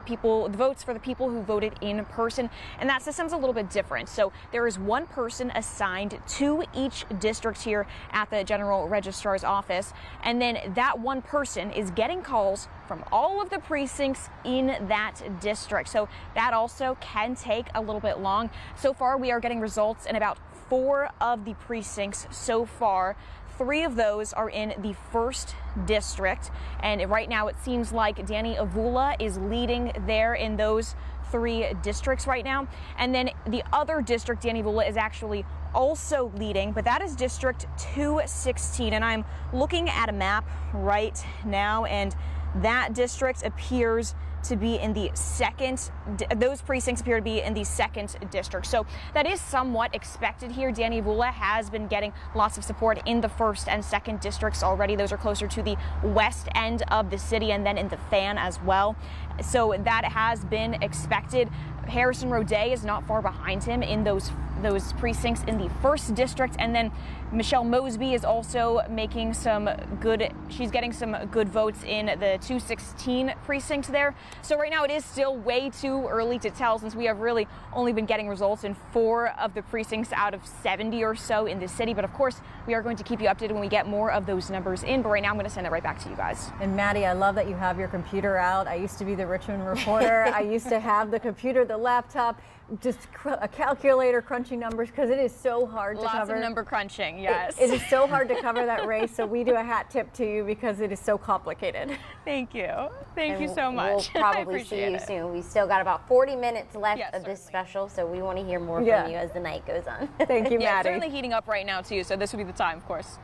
votes for the people who voted in person. And that system's a little bit different. So there is one person assigned to each district here at the General Registrar's office. And then that one person is getting calls from all of the precincts in that district. So that also can take a little bit long. So far, we are getting results in about 4 of the precincts so far. 3 of those are in the 1st district. And right now it seems like Danny Avula is leading there in those 3 districts right now. And then the other district, Danny Avula is actually also leading, but that is District 216. And I'm looking at a map right now, and that district appears to be in the 2nd, those precincts appear to be in the 2nd district. So that is somewhat expected here. Danny Avula has been getting lots of support in the 1st and 2nd districts already. Those are closer to the west end of the city and then in the Fan as well. So that has been expected. Harrison Rodet is not far behind him in those precincts in the 1st district, and then Michelle Mosby is also making she's getting some good votes in the 216 precinct there. So right now it is still way too early to tell, since we have really only been getting results in 4 of the precincts out of 70 or so in the city. But of course, we are going to keep you updated when we get more of those numbers in. But right now I'm going to send it right back to you guys. And Maddie, I love that you have your computer out. I used to be the Richmond reporter. I used to have the computer, the laptop, just a calculator crunching numbers, because it is so hard to cover. Lots of number crunching, yes. It is so hard to cover that race, so we do a hat tip to you because it is so complicated. Thank you. Thank you so much. We'll probably see you soon. We still got about 40 minutes left of this special, so we want to hear more from you as the night goes on. Thank you, Yeah, Maddie. it's certainly heating up right now too, so this would be the time, of course.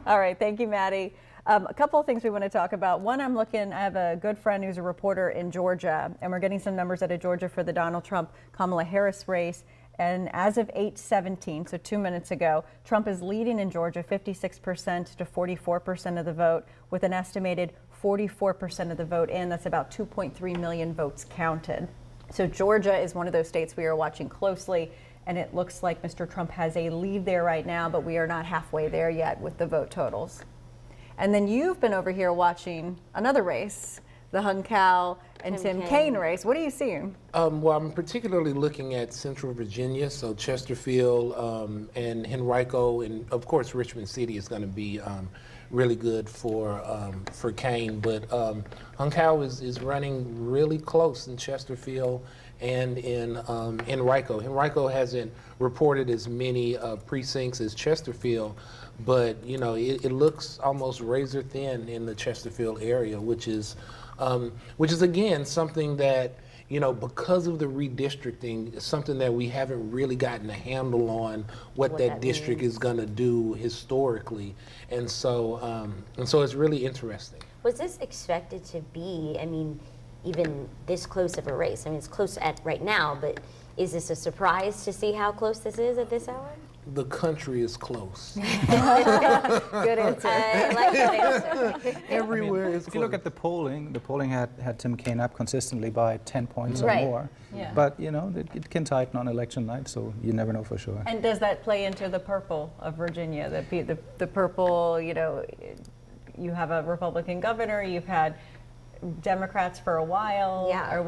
All right, thank you, Maddie. A couple of things we want to talk about. One, I have a good friend who's a reporter in Georgia, and we're getting some numbers out of Georgia for the Donald Trump-Kamala Harris race. And as of 8:17, so 2 minutes ago, Trump is leading in Georgia 56% to 44% of the vote, with an estimated 44% of the vote in. That's about 2.3 million votes counted. So Georgia is one of those states we are watching closely, and it looks like Mr. Trump has a lead there right now, but we are not halfway there yet with the vote totals. And then you've been over here watching another race, the Hung Cao and Tim Kaine race. What are you seeing? Well, I'm particularly looking at Central Virginia, so Chesterfield and Henrico, and of course Richmond City is going to be really good for Kaine. But Hung Cao is running really close in Chesterfield and in Henrico. Henrico hasn't reported as many precincts as Chesterfield, but you know it looks almost razor thin in the Chesterfield area, which is again something that, you know, because of the redistricting, something that we haven't really gotten a handle on what that district is going to do historically, and so it's really interesting. Was this expected to be, I mean, even this close of a race? I mean, it's close at right now, but is this a surprise to see how close this is at this hour? The country is close. Good answer. I like that answer. Everywhere is close. If you look at the polling had Tim Kaine up consistently by 10 points or Right. more. Yeah. But, you know, it can tighten on election night, so you never know for sure. And does that play into the purple of Virginia? The purple, you know, you have a Republican governor, you've had Democrats for a while. Yeah.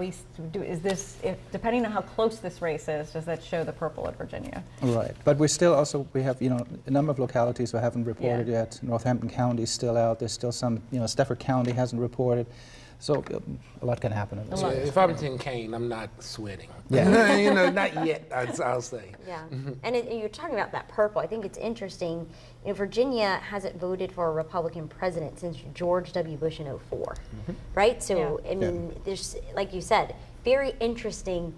Depending on how close this race is, does that show the purple at Virginia? Right, but we have, you know, a number of localities who haven't reported yet. Northampton County is still out. There's still some, you know, Stafford County hasn't reported. So a lot can happen in this race. If I'm Tim Kaine, I'm not sweating. Yeah. You know, not yet, I'll say. Yeah, and you're talking about that purple. I think it's interesting. You know, Virginia hasn't voted for a Republican president since George W. Bush in 2004, right? So, I mean, there's, like you said, very interesting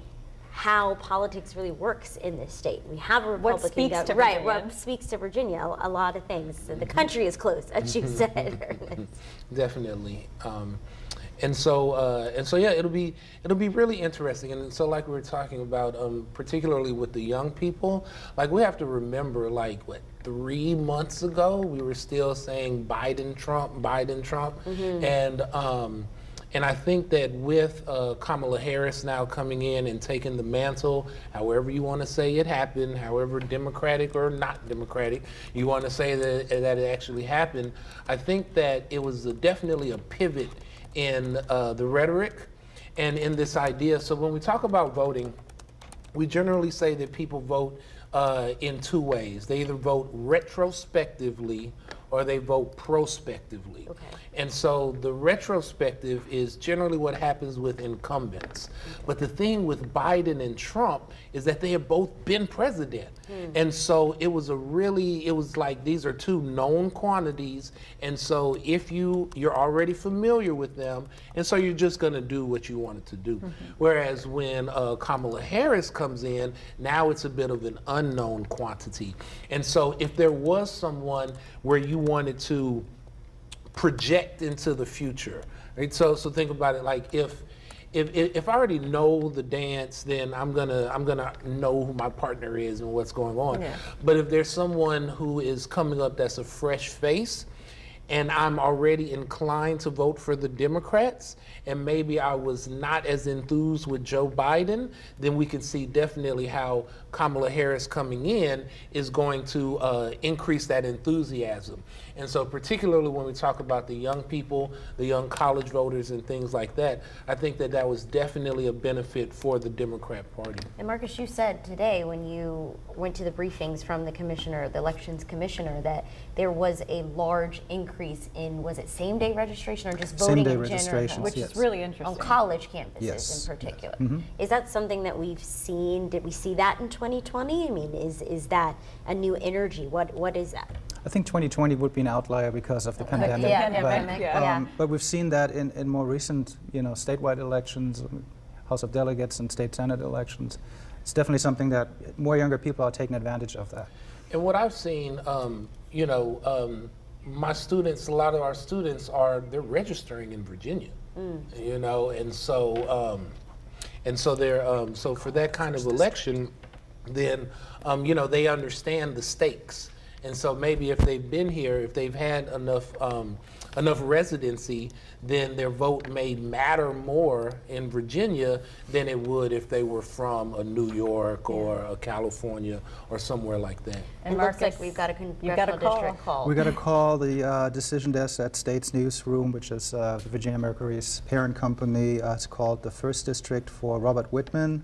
how politics really works in this state. We have a Republican speaks to right? Virginia. What speaks to Virginia? A lot of things. So the country is close, as you said. Definitely. And so yeah, it'll be really interesting. And so, like we were talking about, particularly with the young people, like we have to remember, like 3 months ago, we were still saying Biden, Trump, and I think that with Kamala Harris now coming in and taking the mantle, however you want to say it happened, however Democratic or not Democratic you want to say that it actually happened, I think that it was definitely a pivot in the rhetoric and in this idea. So when we talk about voting, we generally say that people vote in 2 ways. They either vote retrospectively or they vote prospectively. Okay. And so the retrospective is generally what happens with incumbents. But the thing with Biden and Trump is that they have both been president. And so it was like these are two known quantities. And so if you're already familiar with them, and so you're just going to do what you wanted to do. Whereas when Kamala Harris comes in, now it's a bit of an unknown quantity. And so if there was someone where you wanted to project into the future, right? So think about it like if I already know the dance, then I'm gonna know who my partner is and what's going on. Yeah. But if there's someone who is coming up that's a fresh face, and I'm already inclined to vote for the Democrats, and maybe I was not as enthused with Joe Biden, then we can see definitely how Kamala Harris coming in is going to increase that enthusiasm. And so particularly when we talk about the young people, the young college voters and things like that, I think that was definitely a benefit for the Democrat Party. And Marcus, you said today when you went to the briefings from the commissioner, the elections commissioner, that there was a large increase in, was it same-day registration or just voting Same-day in general? registrations, Which yes. is really interesting. On college campuses Yes. in particular. Mhm. Is that something that we've seen? Did we see that in 2020? I mean, is that a new energy? What is that? I think 2020 would be an outlier because of the pandemic. But we've seen that in more recent, statewide elections, House of Delegates and state Senate elections. It's definitely something that more younger people are taking advantage of that. And what I've seen, my students, a lot of our students they're registering in Virginia, and so they're so for that kind of election, then they understand the stakes. And so maybe if they've been here, if they've had enough residency, then their vote may matter more in Virginia than it would if they were from a New York or a California or somewhere like that. And it looks like we've got a congressional district call. We got to call the decision desk at States Newsroom, which is Virginia Mercury's parent company. It's called the First District for Robert Whitman.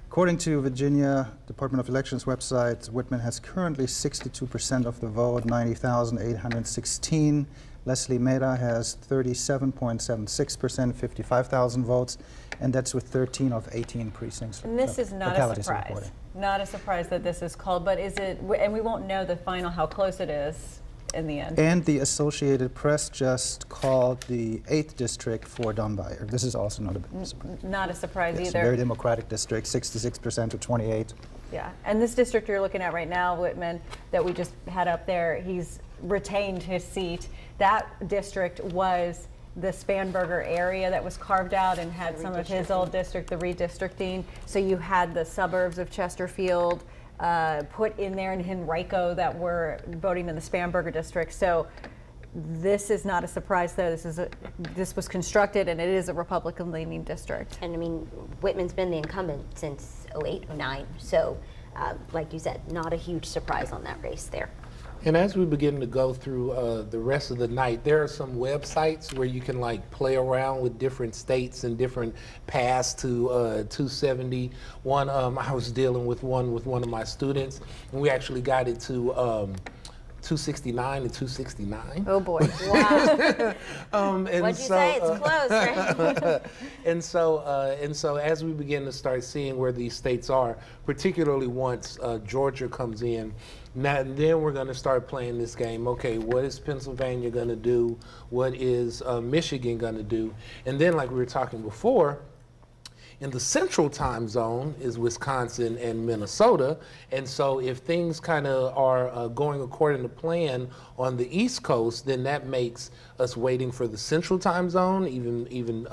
According to Virginia Department of Elections website, Whitman has currently 62% of the vote, 90,816. Leslie Mehta has 37.76%, 55,000 votes, and that's with 13 of 18 precincts. And this is not a surprise. Not a surprise that this is called, but is it, and we won't know the final how close it is in the end. And the Associated Press just called the 8th district for Dunbar. This is also not a surprise. Not a surprise It's either. a very democratic district, 66% to 28. Yeah, and this district you're looking at right now, Whitman, that we just had up there, he's retained his seat. That district was the Spanberger area that was carved out and had some of his old district, the redistricting. So you had the suburbs of Chesterfield put in there, and Henrico that were voting in the Spanberger district. So this is not a surprise, though. This was constructed, and it is a Republican-leaning district. And I mean, Whitman's been the incumbent since 08, 09. So, like you said, not a huge surprise on that race there. And as we begin to go through the rest of the night, there are some websites where you can play around with different states and different paths to 270. One, I was dealing with one of my students, and we actually got it to 269 and 269. Oh boy! Wow. What'd you say? It's close, right? and so as we begin to start seeing where these states are, particularly once Georgia comes in, then we're going to start playing this game. Okay, what is Pennsylvania going to do? What is Michigan going to do? And then, like we were talking before, in the central time zone is Wisconsin and Minnesota. And so if things kind of are going according to plan on the East Coast, then that makes us waiting for the central time zone even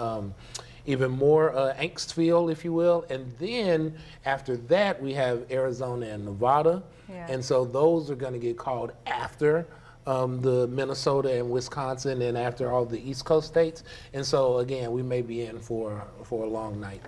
more angst feel, if you will. And then after that, we have Arizona and Nevada. Yeah. And so those are going to get called after the Minnesota and Wisconsin and after all the East Coast states. And so again, we may be in for a long night.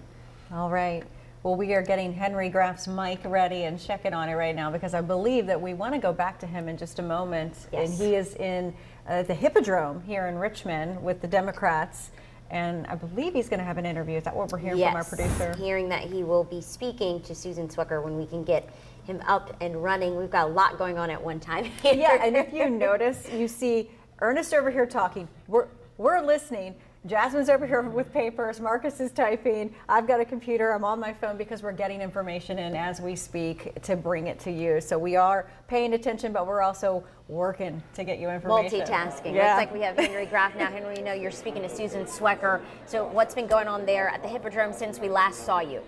All right. Well, we are getting Henry Graff's mic ready and checking on it right now because I believe that we want to go back to him in just a moment. Yes. And he is in the Hippodrome here in Richmond with the Democrats. and I believe he's going to have an interview. Is that what we're hearing from our producer? Hearing that he will be speaking to Susan Swecker when we can get him up and running. We've got a lot going on at one time here. Yeah, and if you notice, you see Ernest over here talking. We're listening. Jasmine's over here with papers. Marcus is typing. I've got a computer. I'm on my phone because we're getting information in as we speak to bring it to you. So we are paying attention, but we're also working to get you information. Multitasking. Yeah. Looks like we have Henry Graff now. Henry, you know you're speaking to Susan Swecker. So what's been going on there at the Hippodrome since we last saw you?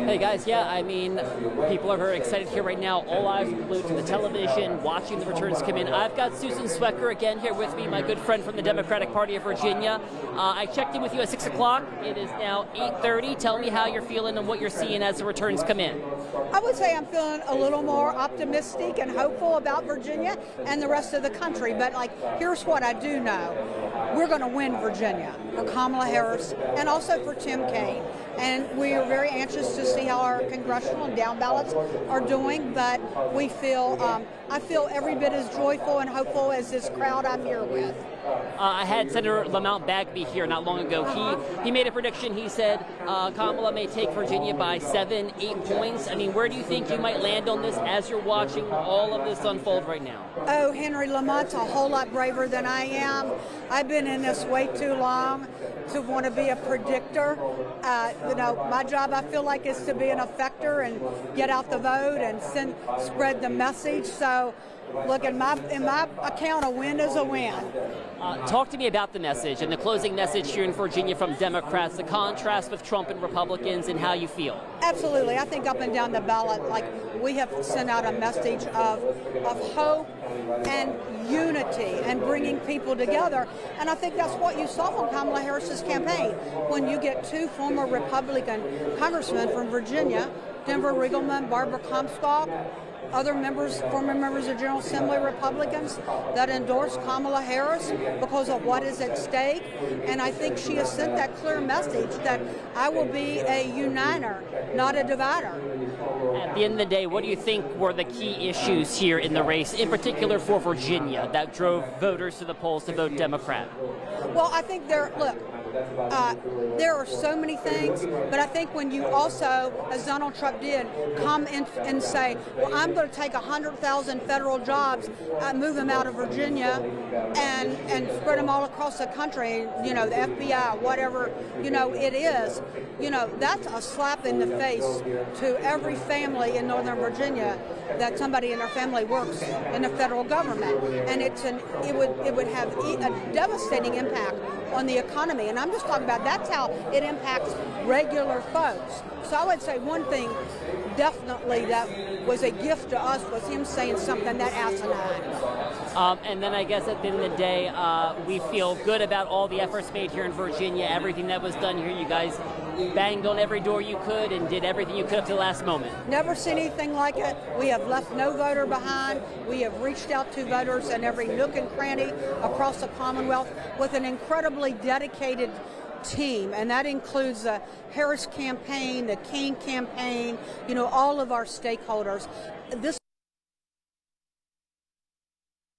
Hey guys, yeah, I mean, people are very excited here right now. All eyes are glued to the television, watching the returns come in. I've got Susan Swecker again here with me, my good friend from the Democratic Party of Virginia. I checked in with you at 6 o'clock. It is now 8:30. Tell me how you're feeling and what you're seeing as the returns come in. I would say I'm feeling a little more optimistic and hopeful about Virginia and the rest of the country. But here's what I do know. We're going to win Virginia for Kamala Harris and also for Tim Kaine. And we are very anxious to see how our congressional and down ballots are doing. But we feel, I feel every bit as joyful and hopeful as this crowd I'm here with. I had Senator Lamont Bagby here not long ago. He made a prediction. He said Kamala may take Virginia by 7, 8 points. I mean, where do you think you might land on this as you're watching all of this unfold right now? Oh, Henry Lamont's a whole lot braver than I am. I've been in this way too long to want to be a predictor. My job, I feel like, is to be an effector and get out the vote and spread the message. So, look, in my account, a win is a win. Talk to me about the message and the closing message here in Virginia from Democrats, the contrast with Trump and Republicans, and how you feel. Absolutely. I think up and down the ballot, we have sent out a message of hope and unity and bringing people together. And I think that's what you saw from Kamala Harris's campaign. When you get two former Republican congressmen from Virginia, Denver Riggleman, Barbara Comstock, other former members of General Assembly Republicans that endorsed Kamala Harris because of what is at stake. And I think she has sent that clear message that I will be a uniter, not a divider. At the end of the day, what do you think were the key issues here in the race, in particular for Virginia, that drove voters to the polls to vote Democrat? Well, I think there are so many things, but I think when you also, as Donald Trump did, come in and say, well, I'm going to take 100,000 federal jobs, move them out of Virginia, and spread them all across the country, the FBI, whatever, it is, that's a slap in the face to every family in Northern Virginia that somebody in their family works in the federal government. And it would have a devastating impact on the economy. And I'm just talking about that's how it impacts regular folks. So I would say one thing definitely that was a gift to us was him saying something that asinine. And then I guess at the end of the day, we feel good about all the efforts made here in Virginia, everything that was done here. You guys banged on every door you could and did everything you could up to the last moment. Never seen anything like it. We have left no voter behind. We have reached out to voters in every nook and cranny across the Commonwealth with an incredibly dedicated team, and that includes the Harris campaign, the Kaine campaign, all of our stakeholders.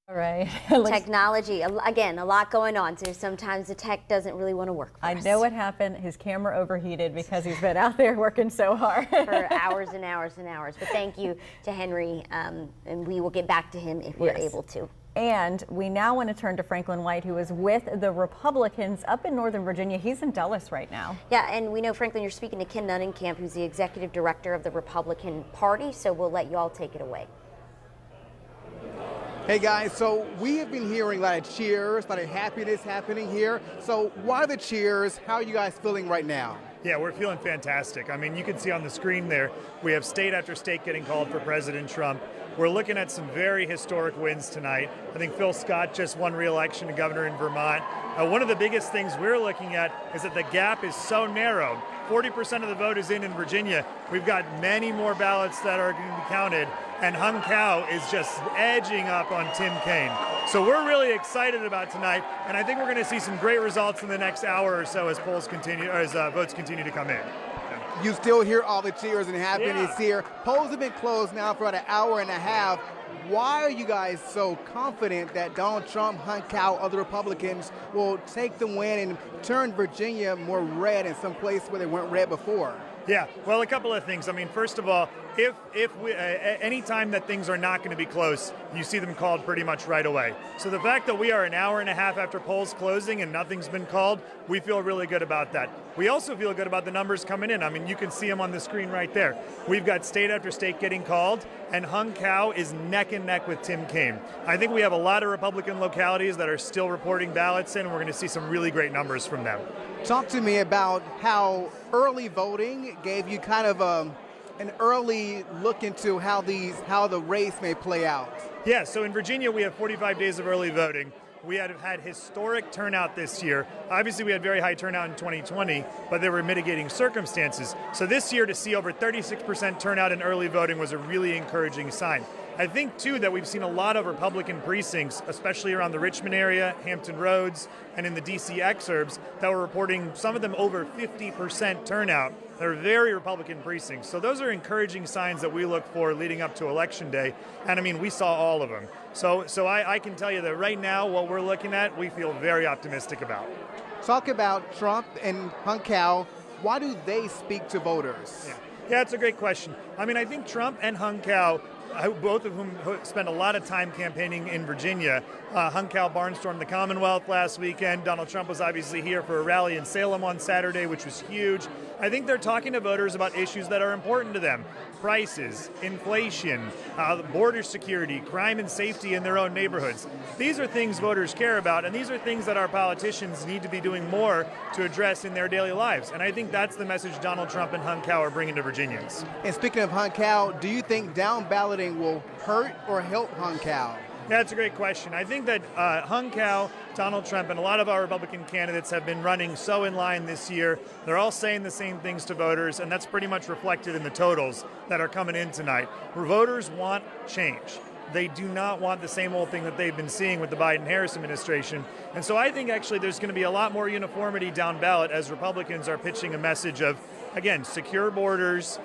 All right. Technology, again, a lot going on, so sometimes the tech doesn't really want to work for us. I know what happened. His camera overheated because he's been out there working so hard. For hours and hours and hours. But thank you to Henry, and we will get back to him if we're able to. And we now want to turn to Franklin White, who is with the Republicans up in Northern Virginia. He's in Dulles right now. Yeah, and we know, Franklin, you're speaking to Ken Nunnenkamp, who's the executive director of the Republican Party, so we'll let you all take it away. Hey guys, so we have been hearing a lot of cheers, a lot of happiness happening here. So why the cheers? How are you guys feeling right now? Yeah, we're feeling fantastic. I mean, you can see on the screen there, we have state after state getting called for President Trump. We're looking at some very historic wins tonight. I think Phil Scott just won re-election to governor in Vermont. One of the biggest things we're looking at is that the gap is so narrow. 40% of the vote is in Virginia. We've got many more ballots that are going to be counted, and Hung Cao is just edging up on Tim Kaine. So we're really excited about tonight, and I think we're going to see some great results in the next hour or so as polls continue, as votes continue to come in. You still hear all the cheers and happiness here. Polls have been closed now for about an hour and a half. Why are you guys so confident that Donald Trump, Hunt Cow, other Republicans will take the win and turn Virginia more red in some place where they weren't red before? Yeah, well, a couple of things. I mean, first of all, if we, any time that things are not going to be close, you see them called pretty much right away. So the fact that we are an hour and a half after polls closing and nothing's been called, we feel really good about that. We also feel good about the numbers coming in. I mean, you can see them on the screen right there. We've got state after state getting called, and Hung Cow is neck and neck with Tim Kaine. I think we have a lot of Republican localities that are still reporting ballots in, and we're going to see some really great numbers from them. Talk to me about how early voting gave you kind of an early look into how the race may play out. Yeah, so in Virginia we have 45 days of early voting. We had historic turnout this year. Obviously, we had very high turnout in 2020, but there were mitigating circumstances. So this year, to see over 36% turnout in early voting was a really encouraging sign. I think, too, that we've seen a lot of Republican precincts, especially around the Richmond area, Hampton Roads, and in the D.C. exurbs, that were reporting some of them over 50% turnout. They're very Republican precincts. So those are encouraging signs that we look for leading up to Election Day. And, I mean, we saw all of them. So I can tell you that right now, what we're looking at, we feel very optimistic about. Talk about Trump and Hunt Cow. Why do they speak to voters? Yeah, it's a great question. I mean, I think Trump and Hung Cow, both of whom spent a lot of time campaigning in Virginia. Hung Cow barnstormed the Commonwealth last weekend. Donald Trump was obviously here for a rally in Salem on Saturday, which was huge. I think they're talking to voters about issues that are important to them. Prices, inflation, border security, crime and safety in their own neighborhoods. These are things voters care about, and these are things that our politicians need to be doing more to address in their daily lives. And I think that's the message Donald Trump and Hung Cow are bringing to Virginians. And speaking of Hunt Cow, do you think down balloting will hurt or help Hunt Cow? That's a great question. I think that Hung Cow, Donald Trump, and a lot of our Republican candidates have been running so in line this year. They're all saying the same things to voters, and that's pretty much reflected in the totals that are coming in tonight. Where voters want change. They do not want the same old thing that they've been seeing with the Biden-Harris administration. And so I think actually there's going to be a lot more uniformity down ballot as Republicans are pitching a message of, again, secure borders,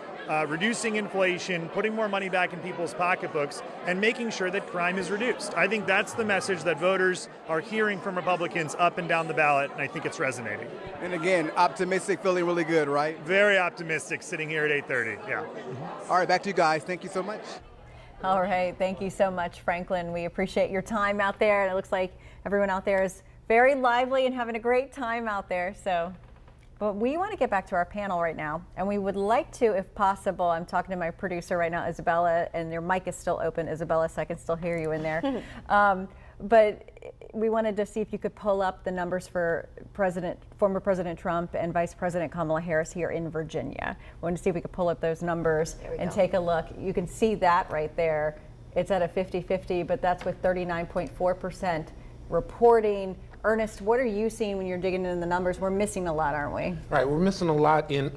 reducing inflation, putting more money back in people's pocketbooks, and making sure that crime is reduced. I think that's the message that voters are hearing from Republicans up and down the ballot, and I think it's resonating. And again, optimistic, feeling really good, right? Very optimistic, sitting here at 8:30, yeah. All right, back to you guys. Thank you so much. All right, thank you so much, Franklin. We appreciate your time out there, and it looks like everyone out there is very lively and having a great time out there, so. But we want to get back to our panel right now, and we would like to, if possible, I'm talking to my producer right now, Isabella, and your mic is still open, Isabella, so I can still hear you in there. But we wanted to see if you could pull up the numbers for former President Trump and Vice President Kamala Harris here in Virginia. We wanted to see if we could pull up those numbers and take a look. You can see that right there. It's at a 50-50, but that's with 39.4% reporting. Ernest, what are you seeing when you're digging into the numbers? We're missing a lot, aren't we? Right, we're missing a lot in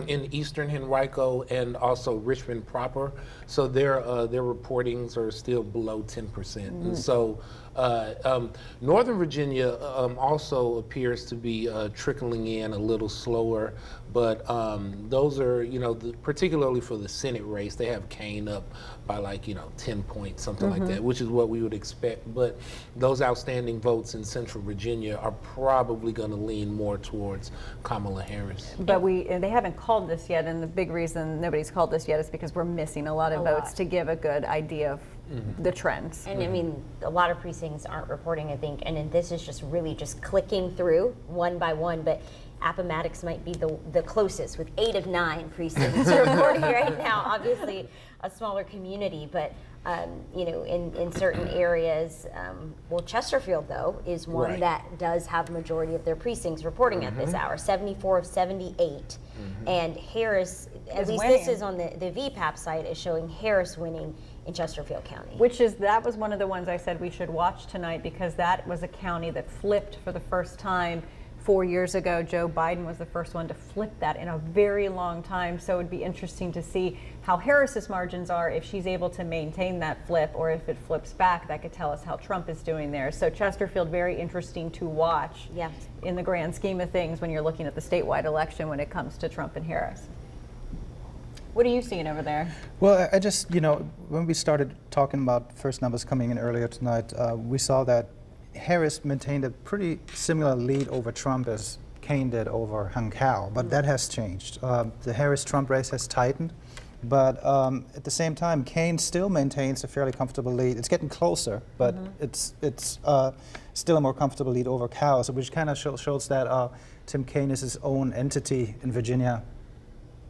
in Eastern Henrico and also Richmond proper. So their reportings are still below 10%. And so Northern Virginia also appears to be trickling in a little slower, but those are, particularly for the Senate race, they have Kaine up by 10 points, something like that, which is what we would expect. But those outstanding votes in Central Virginia are probably going to lean more towards Kamala Harris. But they haven't called this yet, and the big reason nobody's called this yet is because we're missing a lot of votes to give a good idea of the trends. And I mean, a lot of precincts aren't reporting, I think, and this is just really just clicking through one by one, but Appomattox might be the closest with 8 of 9 precincts reporting right now. Obviously a smaller community, but in certain areas, Chesterfield though is one that does have a majority of their precincts reporting at this hour, 74 of 78. And Harris, at least this is on the VPAP site, is showing Harris winning in Chesterfield County. That was one of the ones I said we should watch tonight, because that was a county that flipped for the first time 4 years ago. Joe Biden was the first one to flip that in a very long time. So it would be interesting to see how Harris's margins are, if she's able to maintain that flip, or if it flips back. That could tell us how Trump is doing there. So Chesterfield, very interesting to watch in the grand scheme of things when you're looking at the statewide election when it comes to Trump and Harris. What are you seeing over there? Well, I just, when we started talking about first numbers coming in earlier tonight, we saw that Harris maintained a pretty similar lead over Trump as Kaine did over Hung Cao, but that has changed. The Harris-Trump race has tightened, but at the same time, Kaine still maintains a fairly comfortable lead. It's getting closer, but it's still a more comfortable lead over Cao, so which kind of shows that Tim Kaine is his own entity in Virginia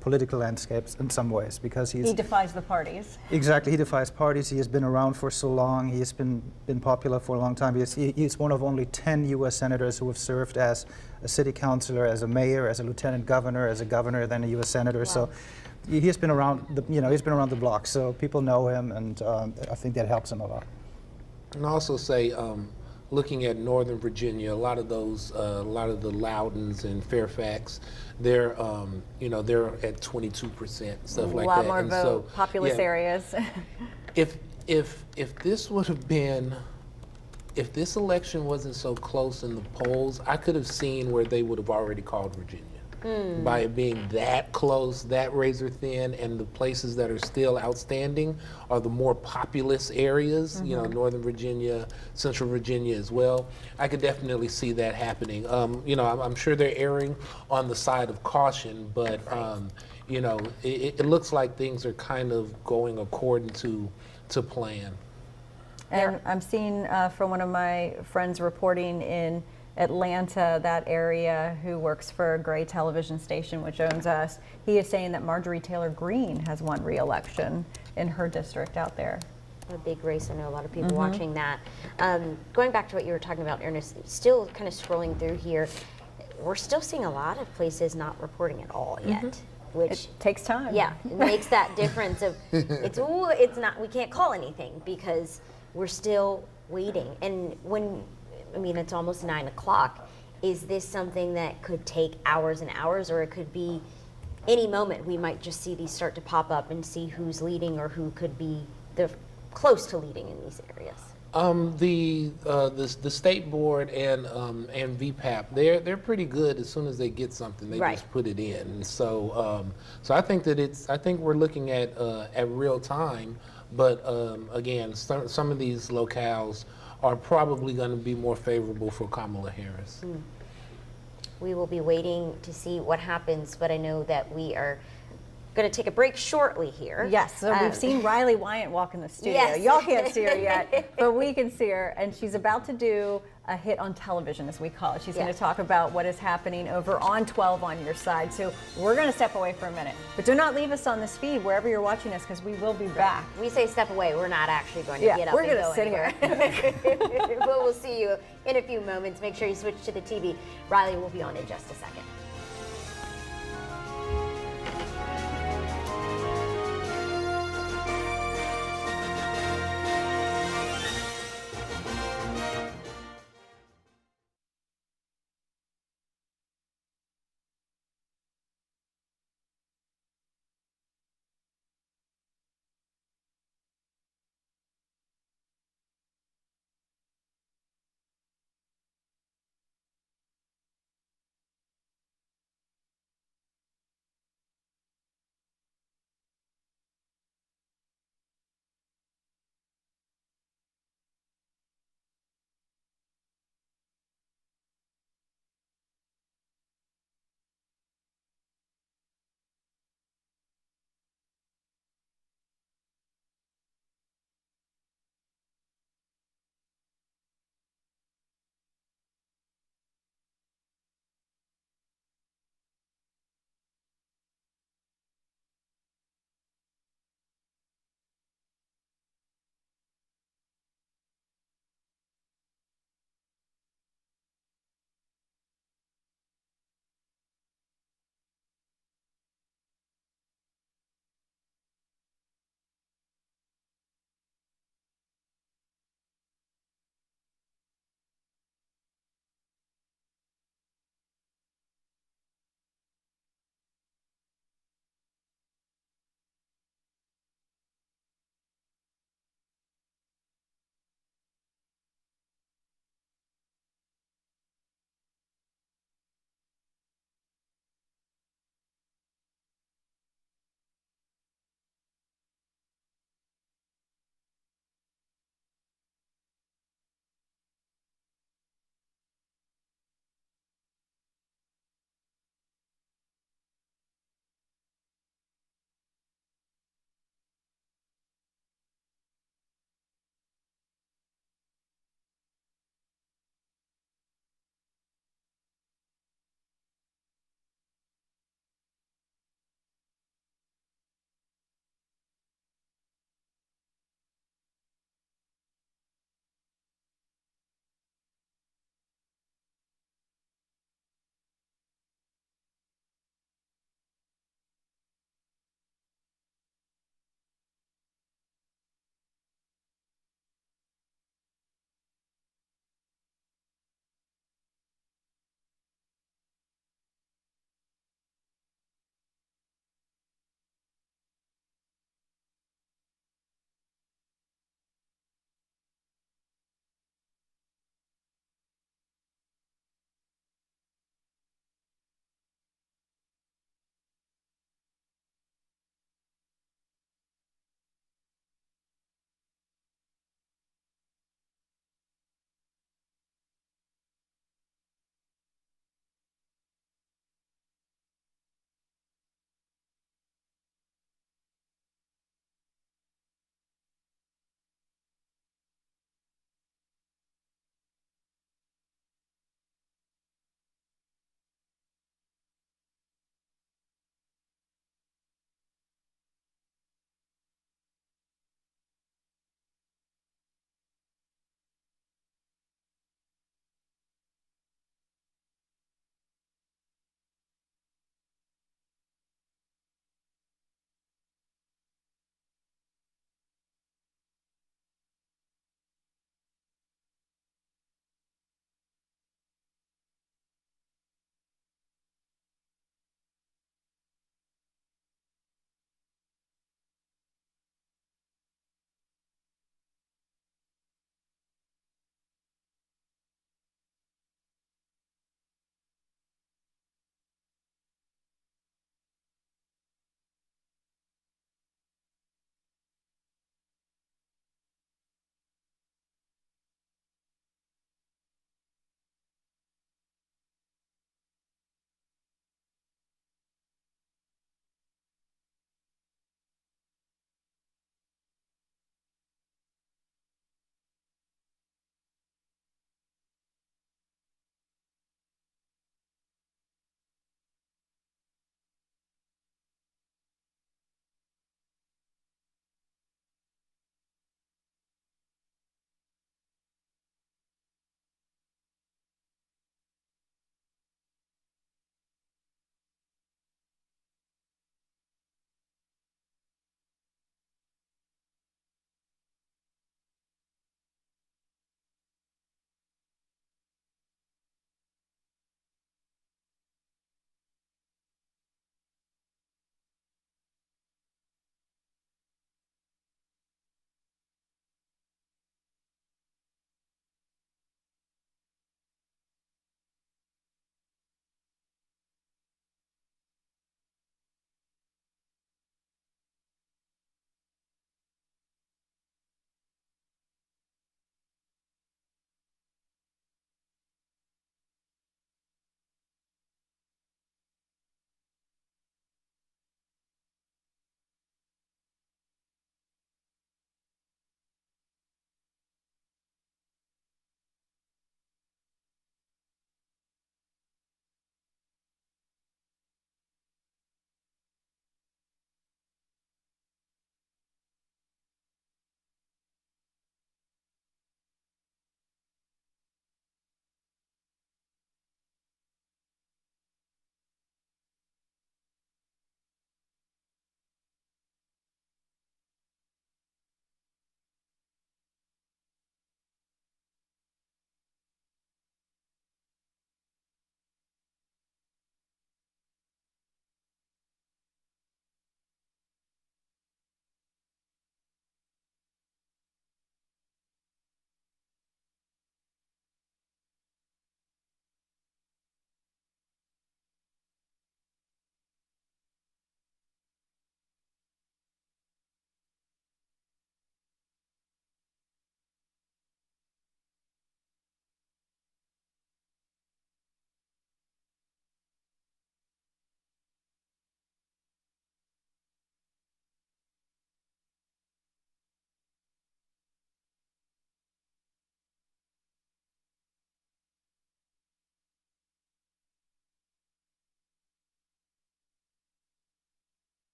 political landscapes in some ways, because he defies the parties. Exactly, he defies parties. He has been around for so long. He has been popular for a long time. He's one of only 10 U.S. senators who have served as a city councilor, as a mayor, as a lieutenant governor, as a governor, then a U.S. senator. Wow. So he has been around. He's been around the block. So people know him, and I think that helps him a lot. And also say, looking at Northern Virginia, a lot of the Loudons and Fairfax, they're they're at 22%, stuff like that. A lot more vote, populous areas. If this would have been, if this election wasn't so close in the polls, I could have seen where they would have already called Virginia. By it being that close, that razor thin, and the places that are still outstanding are the more populous areas, Northern Virginia, Central Virginia as well. I could definitely see that happening. I'm sure they're erring on the side of caution, but it looks like things are kind of going according to plan. And I'm seeing from one of my friends reporting in Atlanta, that area, who works for a Gray television station, which owns us, he is saying that Marjorie Taylor Greene has won re-election in her district out there. A big race. I know a lot of people watching that. Going back to what you were talking about, Ernest, still kind of scrolling through here, we're still seeing a lot of places not reporting at all yet. Which it takes time. Yeah, it makes that difference of it's not, we can't call anything because we're still waiting. And it's almost 9 o'clock. Is this something that could take hours and hours, or it could be any moment we might just see these start to pop up and see who's leading or who could be close to leading in these areas? The state board and VPAP, they're pretty good. As soon as they get something, they just put it in. And so I think we're looking at real time. But again, some of these locales are probably going to be more favorable for Kamala Harris. We will be waiting to see what happens, but I know that we are going to take a break shortly here. Yes, so we've seen Riley Wyant walk in the studio. Yes. Y'all can't see her yet, but we can see her, and she's about to do a hit on television, as we call it. She's going to talk about what is happening over on 12 on your side. So we're going to step away for a minute, but do not leave us on this feed wherever you're watching us, because we will be back. We say step away. We're not actually going to get up. We're going to sit here. But we'll see you in a few moments. Make sure you switch to the TV. Riley will be on in just a second.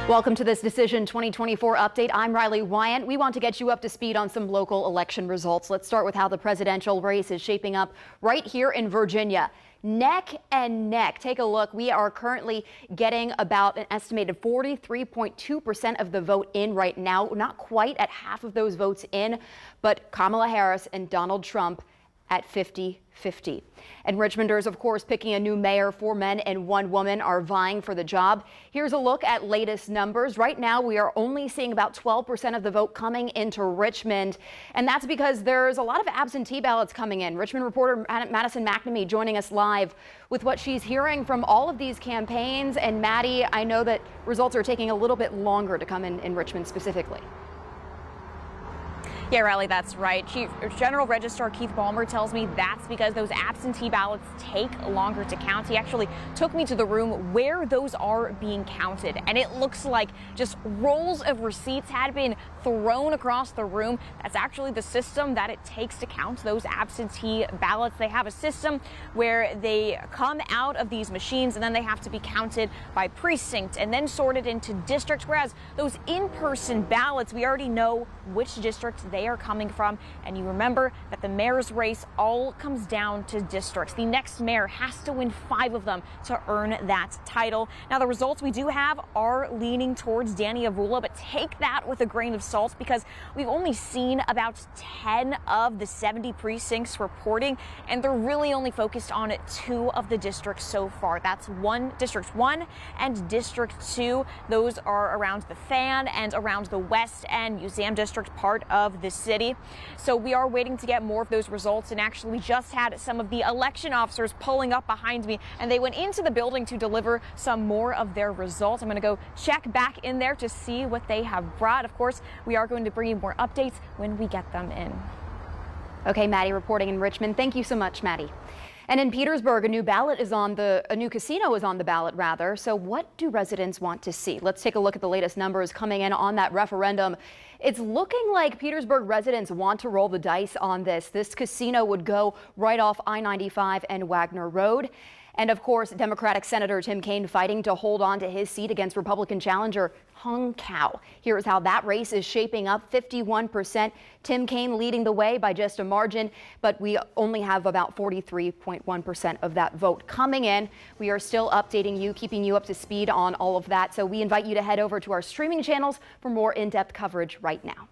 Welcome to this Decision 2024 update. I'm Riley Wyant. We want to get you up to speed on some local election results. Let's start with how the presidential race is shaping up right here in Virginia. Neck and neck. Take a look. We are currently getting about an estimated 43.2% of the vote in right now. Not quite at half of those votes in, but Kamala Harris and Donald Trump at 50-50. And Richmonders, of course, picking a new mayor. 4 men and 1 woman are vying for the job. Here's a look at latest numbers. Right now, we are only seeing about 12% of the vote coming into Richmond. And that's because there's a lot of absentee ballots coming in. Richmond reporter Madison McNamee joining us live with what she's hearing from all of these campaigns. And Maddie, I know that results are taking a little bit longer to come in Richmond specifically. Yeah, Riley, that's right. General Registrar Keith Ballmer tells me that's because those absentee ballots take longer to count. He actually took me to the room where those are being counted, and it looks like just rolls of receipts had been thrown across the room. That's actually the system that it takes to count those absentee ballots. They have a system where they come out of these machines and then they have to be counted by precinct and then sorted into districts, whereas those in-person ballots, we already know which districts they are coming from. And you remember that the mayor's race all comes down to districts. The next mayor has to win 5 of them to earn that title. Now, the results we do have are leaning towards Danny Avula, but take that with a grain of salt because we've only seen about 10 of the 70 precincts reporting, and they're really only focused on 2 of the districts so far. That's District 1 and District 2. Those are around the Fan and around the West and Museum District part of the city. So we are waiting to get more of those results, and actually we just had some of the election officers pulling up behind me, and they went into the building to deliver some more of their results. I'm going to go check back in there to see what they have brought. Of course, we are going to bring you more updates when we get them in. Okay, Maddie reporting in Richmond. Thank you so much, Maddie. And in Petersburg, a new casino is on the ballot rather. So what do residents want to see? Let's take a look at the latest numbers coming in on that referendum. It's looking like Petersburg residents want to roll the dice on this. This casino would go right off I-95 and Wagner Road. And of course, Democratic Senator Tim Kaine fighting to hold on to his seat against Republican challenger Hung Cao. Here's how that race is shaping up. 51%. Tim Kaine leading the way by just a margin, but we only have about 43.1% of that vote coming in. We are still updating you, keeping you up to speed on all of that. So we invite you to head over to our streaming channels for more in-depth coverage right now.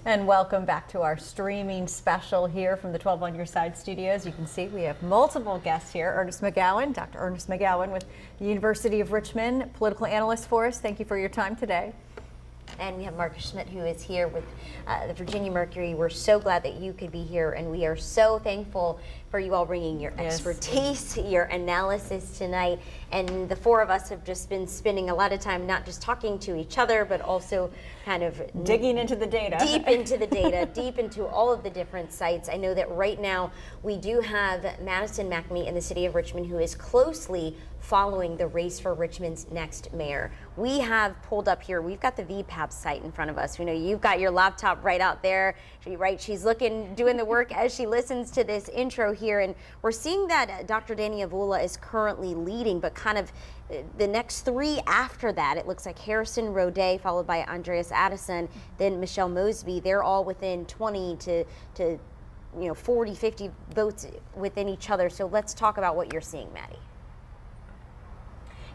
And welcome back to our streaming special here from the 12 on Your Side studios. You can see we have multiple guests here. Ernest McGowan, Dr. Ernest McGowan with the University of Richmond, political analyst for us. Thank you for your time today. And we have Marcus Schmidt, who is here with the Virginia Mercury. We're so glad that you could be here, and we are so thankful for you all bringing your expertise, your analysis tonight. And the 4 of us have just been spending a lot of time not just talking to each other, but also kind of digging into the data. Deep into the data, deep into all of the different sites. I know that right now we do have Madison McNamee in the city of Richmond, who is closely following the race for Richmond's next mayor. We have pulled up here, we've got the VPAP site in front of us. We know you've got your laptop right out there. She's doing the work as she listens to this intro here. And we're seeing that Dr. Danny Avula is currently leading, but kind of the next three after that, it looks like Harrison Rodet, followed by Andreas Addison, then Michelle Mosby. They're all within 20 to 40, 50 votes within each other. So let's talk about what you're seeing, Maddie.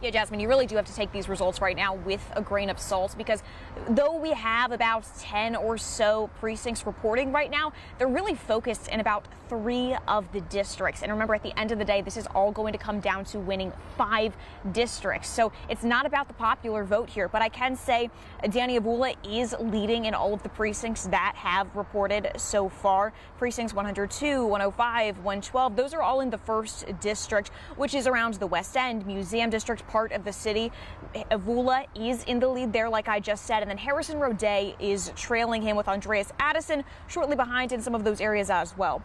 Yeah, Jasmine, you really do have to take these results right now with a grain of salt, because though we have about 10 or so precincts reporting right now, they're really focused in about 3 of the districts. And remember, at the end of the day, this is all going to come down to winning 5 districts. So it's not about the popular vote here, but I can say Danny Avula is leading in all of the precincts that have reported so far. Precincts 102, 105, 112, those are all in the 1st district, which is around the West End, Museum District, part of the city. Avula is in the lead there, like I just said, and then Harrison Rodet is trailing him with Andreas Addison shortly behind in some of those areas as well.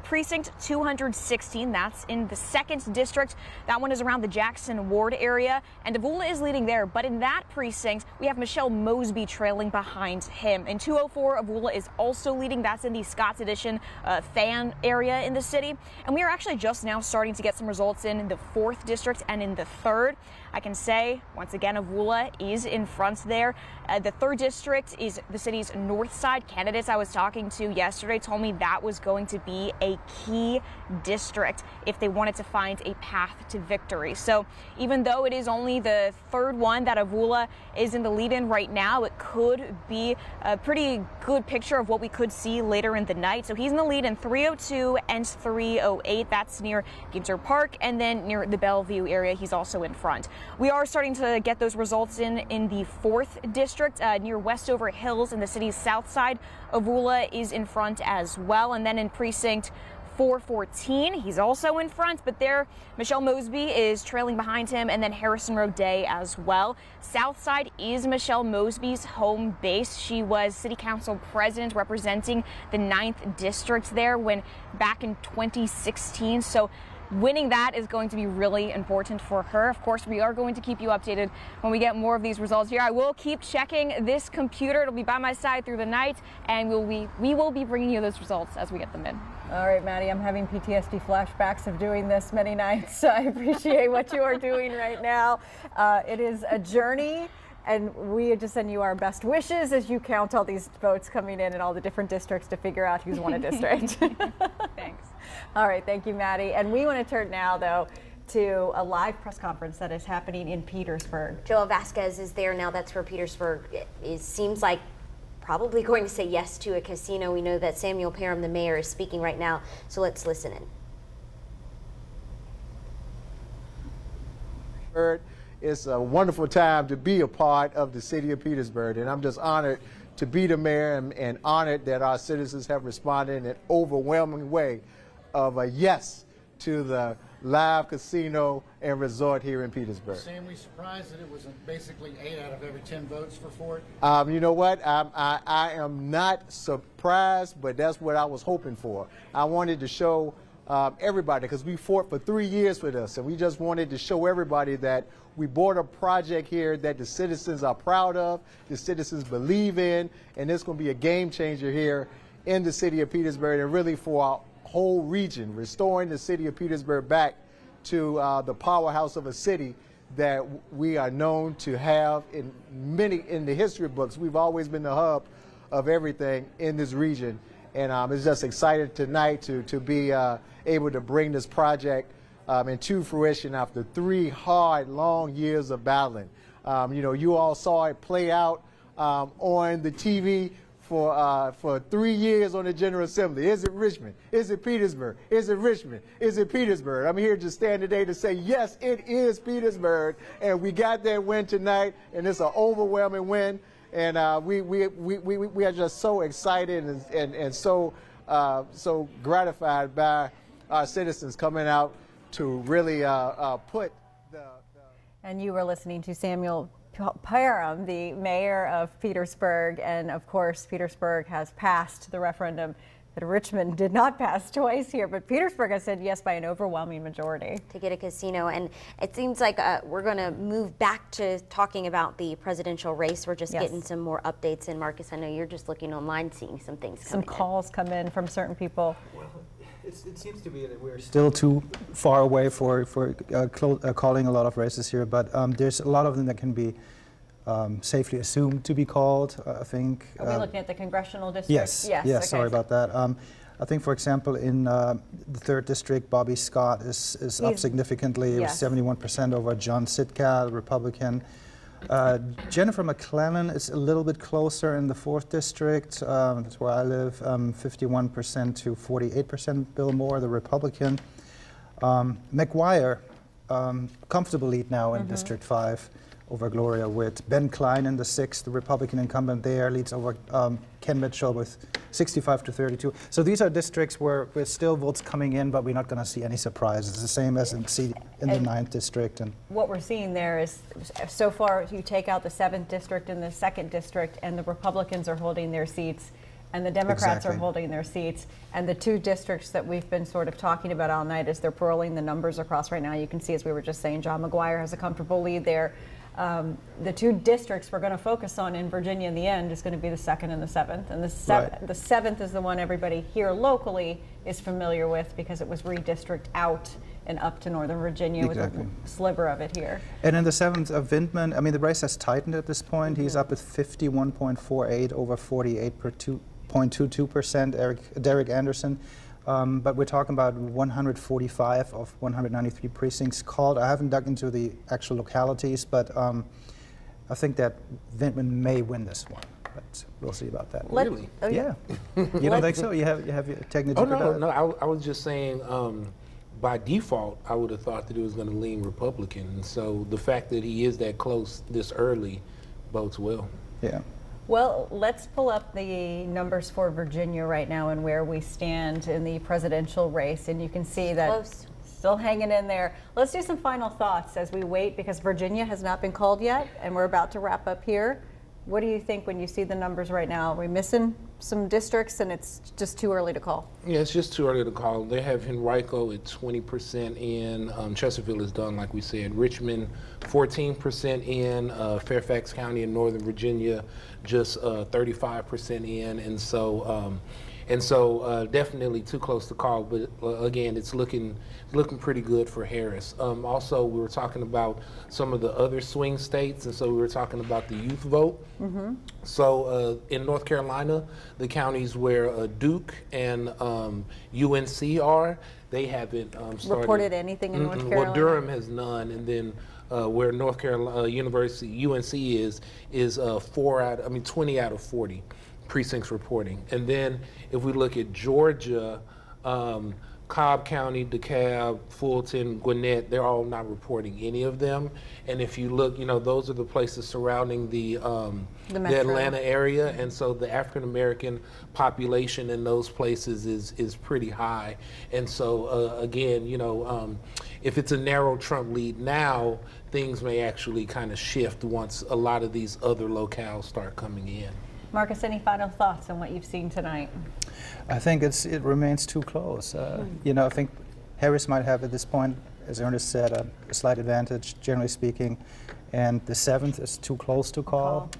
Precinct 216, that's in the 2nd district. That one is around the Jackson Ward area, and Avula is leading there, but in that precinct, we have Michelle Mosby trailing behind him. In 204, Avula is also leading. That's in the Scott's Addition fan area in the city, and we are actually just now starting to get some results in the 4th district and in the 3rd. I can say, once again, Avula is in front there. The 3rd district is the city's north side. Candidates I was talking to yesterday told me that was going to be a key district if they wanted to find a path to victory. So even though it is only the 3rd one that Avula is in the lead in right now, it could be a pretty good picture of what we could see later in the night. So he's in the lead in 302 and 308. That's near Ginter Park, and then near the Bellevue area, he's also in front. We are starting to get those results in the 4th district near Westover Hills in the city's south side. Avula is in front as well. And then in precinct 414, he's also in front, but there Michelle Mosby is trailing behind him, and then Harrison Rodet as well. South side is Michelle Mosby's home base. She was city council president representing the 9th district there back in 2016. So winning that is going to be really important for her. Of course, we are going to keep you updated when we get more of these results here. I will keep checking this computer. It'll be by my side through the night, and we will be bringing you those results as we get them in. All right, Maddie, I'm having PTSD flashbacks of doing this many nights. So I appreciate what you are doing right now. It is a journey, and we just send you our best wishes as you count all these votes coming in all the different districts to figure out who's won a district. Thanks. All right, thank you, Maddie. And we want to turn now, though, to a live press conference that is happening in Petersburg. Joel Vasquez is there now. That's where Petersburg seems like probably going to say yes to a casino. We know that Samuel Parham, the mayor, is speaking right now. So let's listen in. It's a wonderful time to be a part of the city of Petersburg, and I'm just honored to be the mayor and honored that our citizens have responded in an overwhelming way of a yes to the live casino and resort here in Petersburg. Sam, we surprised that it was basically 8 out of every 10 votes for it? You know what? I am not surprised, but that's what I was hoping for. I wanted to show everybody, because we fought for 3 years for this, and we just wanted to show everybody that we brought a project here that the citizens are proud of, the citizens believe in, and it's going to be a game changer here in the city of Petersburg and really for our whole region, restoring the city of Petersburg back to the powerhouse of a city that we are known to have in the history books. We've always been the hub of everything in this region, and it's just excited tonight to be able to bring this project into fruition after 3 hard, long years of battling. You all saw it play out on the TV for 3 years on the General Assembly. Is it Richmond? Is it Petersburg? Is it Richmond? Is it Petersburg? I'm here to stand today to say, yes, it is Petersburg, and we got that win tonight, and it's an overwhelming win, and we are just so excited and so gratified by our citizens coming out to really put the... And you were listening to Samuel Parham, the mayor of Petersburg, and of course Petersburg has passed the referendum that Richmond did not pass twice here, but Petersburg has said yes by an overwhelming majority. To get a casino, and it seems like we're going to move back to talking about the presidential race. We're just getting some more updates. And Marcus, I know you're just looking online, seeing some things Some calls come in from certain people. It seems to be that we're still too far away for calling a lot of races here, but there's a lot of them that can be safely assumed to be called, I think. Are we looking at the congressional district? Yes, okay. Sorry about that. I think, for example, in the 3rd district, Bobby Scott is up significantly. It was 71% over John Sitka, the Republican. Jennifer McClellan is a little bit closer in the 4th district. That's where I live, 51% to 48%. Bill Moore, the Republican. McGuire, comfortable lead now in District 5 over Gloria Witt. Ben Klein in the 6th, the Republican incumbent there, leads over Ken Mitchell with 65 to 32. So these are districts where there's still votes coming in, but we're not going to see any surprises. It's the same as in the 9th district. And what we're seeing there is, so far, you take out the 7th district and the 2nd district, and the Republicans are holding their seats, and the Democrats are holding their seats. And the 2 districts that we've been sort of talking about all night as they're rolling the numbers across right now, you can see, as we were just saying, John McGuire has a comfortable lead there. The 2 districts we're going to focus on in Virginia in the end is going to be the 2nd and the 7th. And the 7th is the one everybody here locally is familiar with because it was redistricted out and up to Northern Virginia with a sliver of it here. And in the 7th, Vindman, I mean, the race has tightened at this point. He's up with 51.48 over 48.22%, Derek Anderson. But we're talking about 145 of 193 precincts called. I haven't dug into the actual localities, but I think that Vindman may win this one. But we'll see about that. Really? Yeah. You don't think so? You have taken a deeper dive? No. I was just saying, by default, I would have thought that it was going to lean Republican. And so the fact that he is that close this early bodes well. Yeah. Well, let's pull up the numbers for Virginia right now and where we stand in the presidential race. And you can see that still hanging in there. Let's do some final thoughts as we wait, because Virginia has not been called yet, and we're about to wrap up here. What do you think when you see the numbers right now? Are we missing some districts and it's just too early to call? Yeah, it's just too early to call. They have Henrico at 20% in. Chesterfield is done, like we said. Richmond, 14% in. Fairfax County in Northern Virginia, just 35% in. And so definitely too close to call. But again, it's looking pretty good for Harris. Also, we were talking about some of the other swing states, and so we were talking about the youth vote. So in North Carolina, the counties where Duke and UNC are, they haven't reported anything in North Carolina. Well, Durham has none, and then where North Carolina University UNC is 20 out of 40 precincts reporting. And then if we look at Georgia, Cobb County, DeKalb, Fulton, Gwinnett, they're all not reporting any of them. And if you look, those are the places surrounding the Atlanta area, and so the African American population in those places is pretty high. And so again, if it's a narrow Trump lead now, things may actually kind of shift once a lot of these other locales start coming in. Marcus, any final thoughts on what you've seen tonight? I think it remains too close. I think Harris might have at this point, as Ernest said, a slight advantage, generally speaking, and the 7th is too close to call.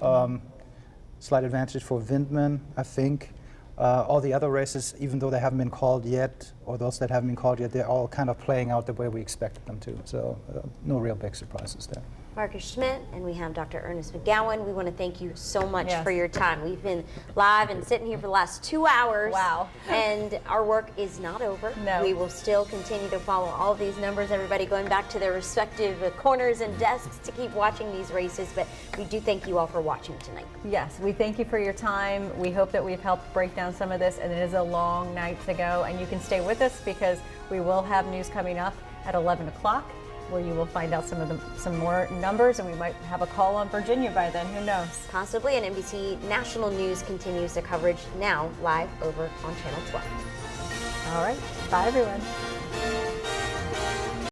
Slight advantage for Vindman, I think. All the other races, even though they haven't been called yet, or those that haven't been called yet, they're all kind of playing out the way we expected them to. So no real big surprises there. Marcus Schmidt, and we have Dr. Ernest McGowan. We want to thank you so much for your time. We've been live and sitting here for the last 2 hours. Wow. And our work is not over. No. We will still continue to follow all of these numbers, everybody going back to their respective corners and desks to keep watching these races. But we do thank you all for watching tonight. Yes, we thank you for your time. We hope that we've helped break down some of this, and it is a long night to go. And you can stay with us because we will have news coming up at 11 o'clock. Where you will find out some more numbers, and we might have a call on Virginia by then. Who knows? Possibly. And NBC National News continues the coverage now live over on Channel 12. All right. Bye, everyone.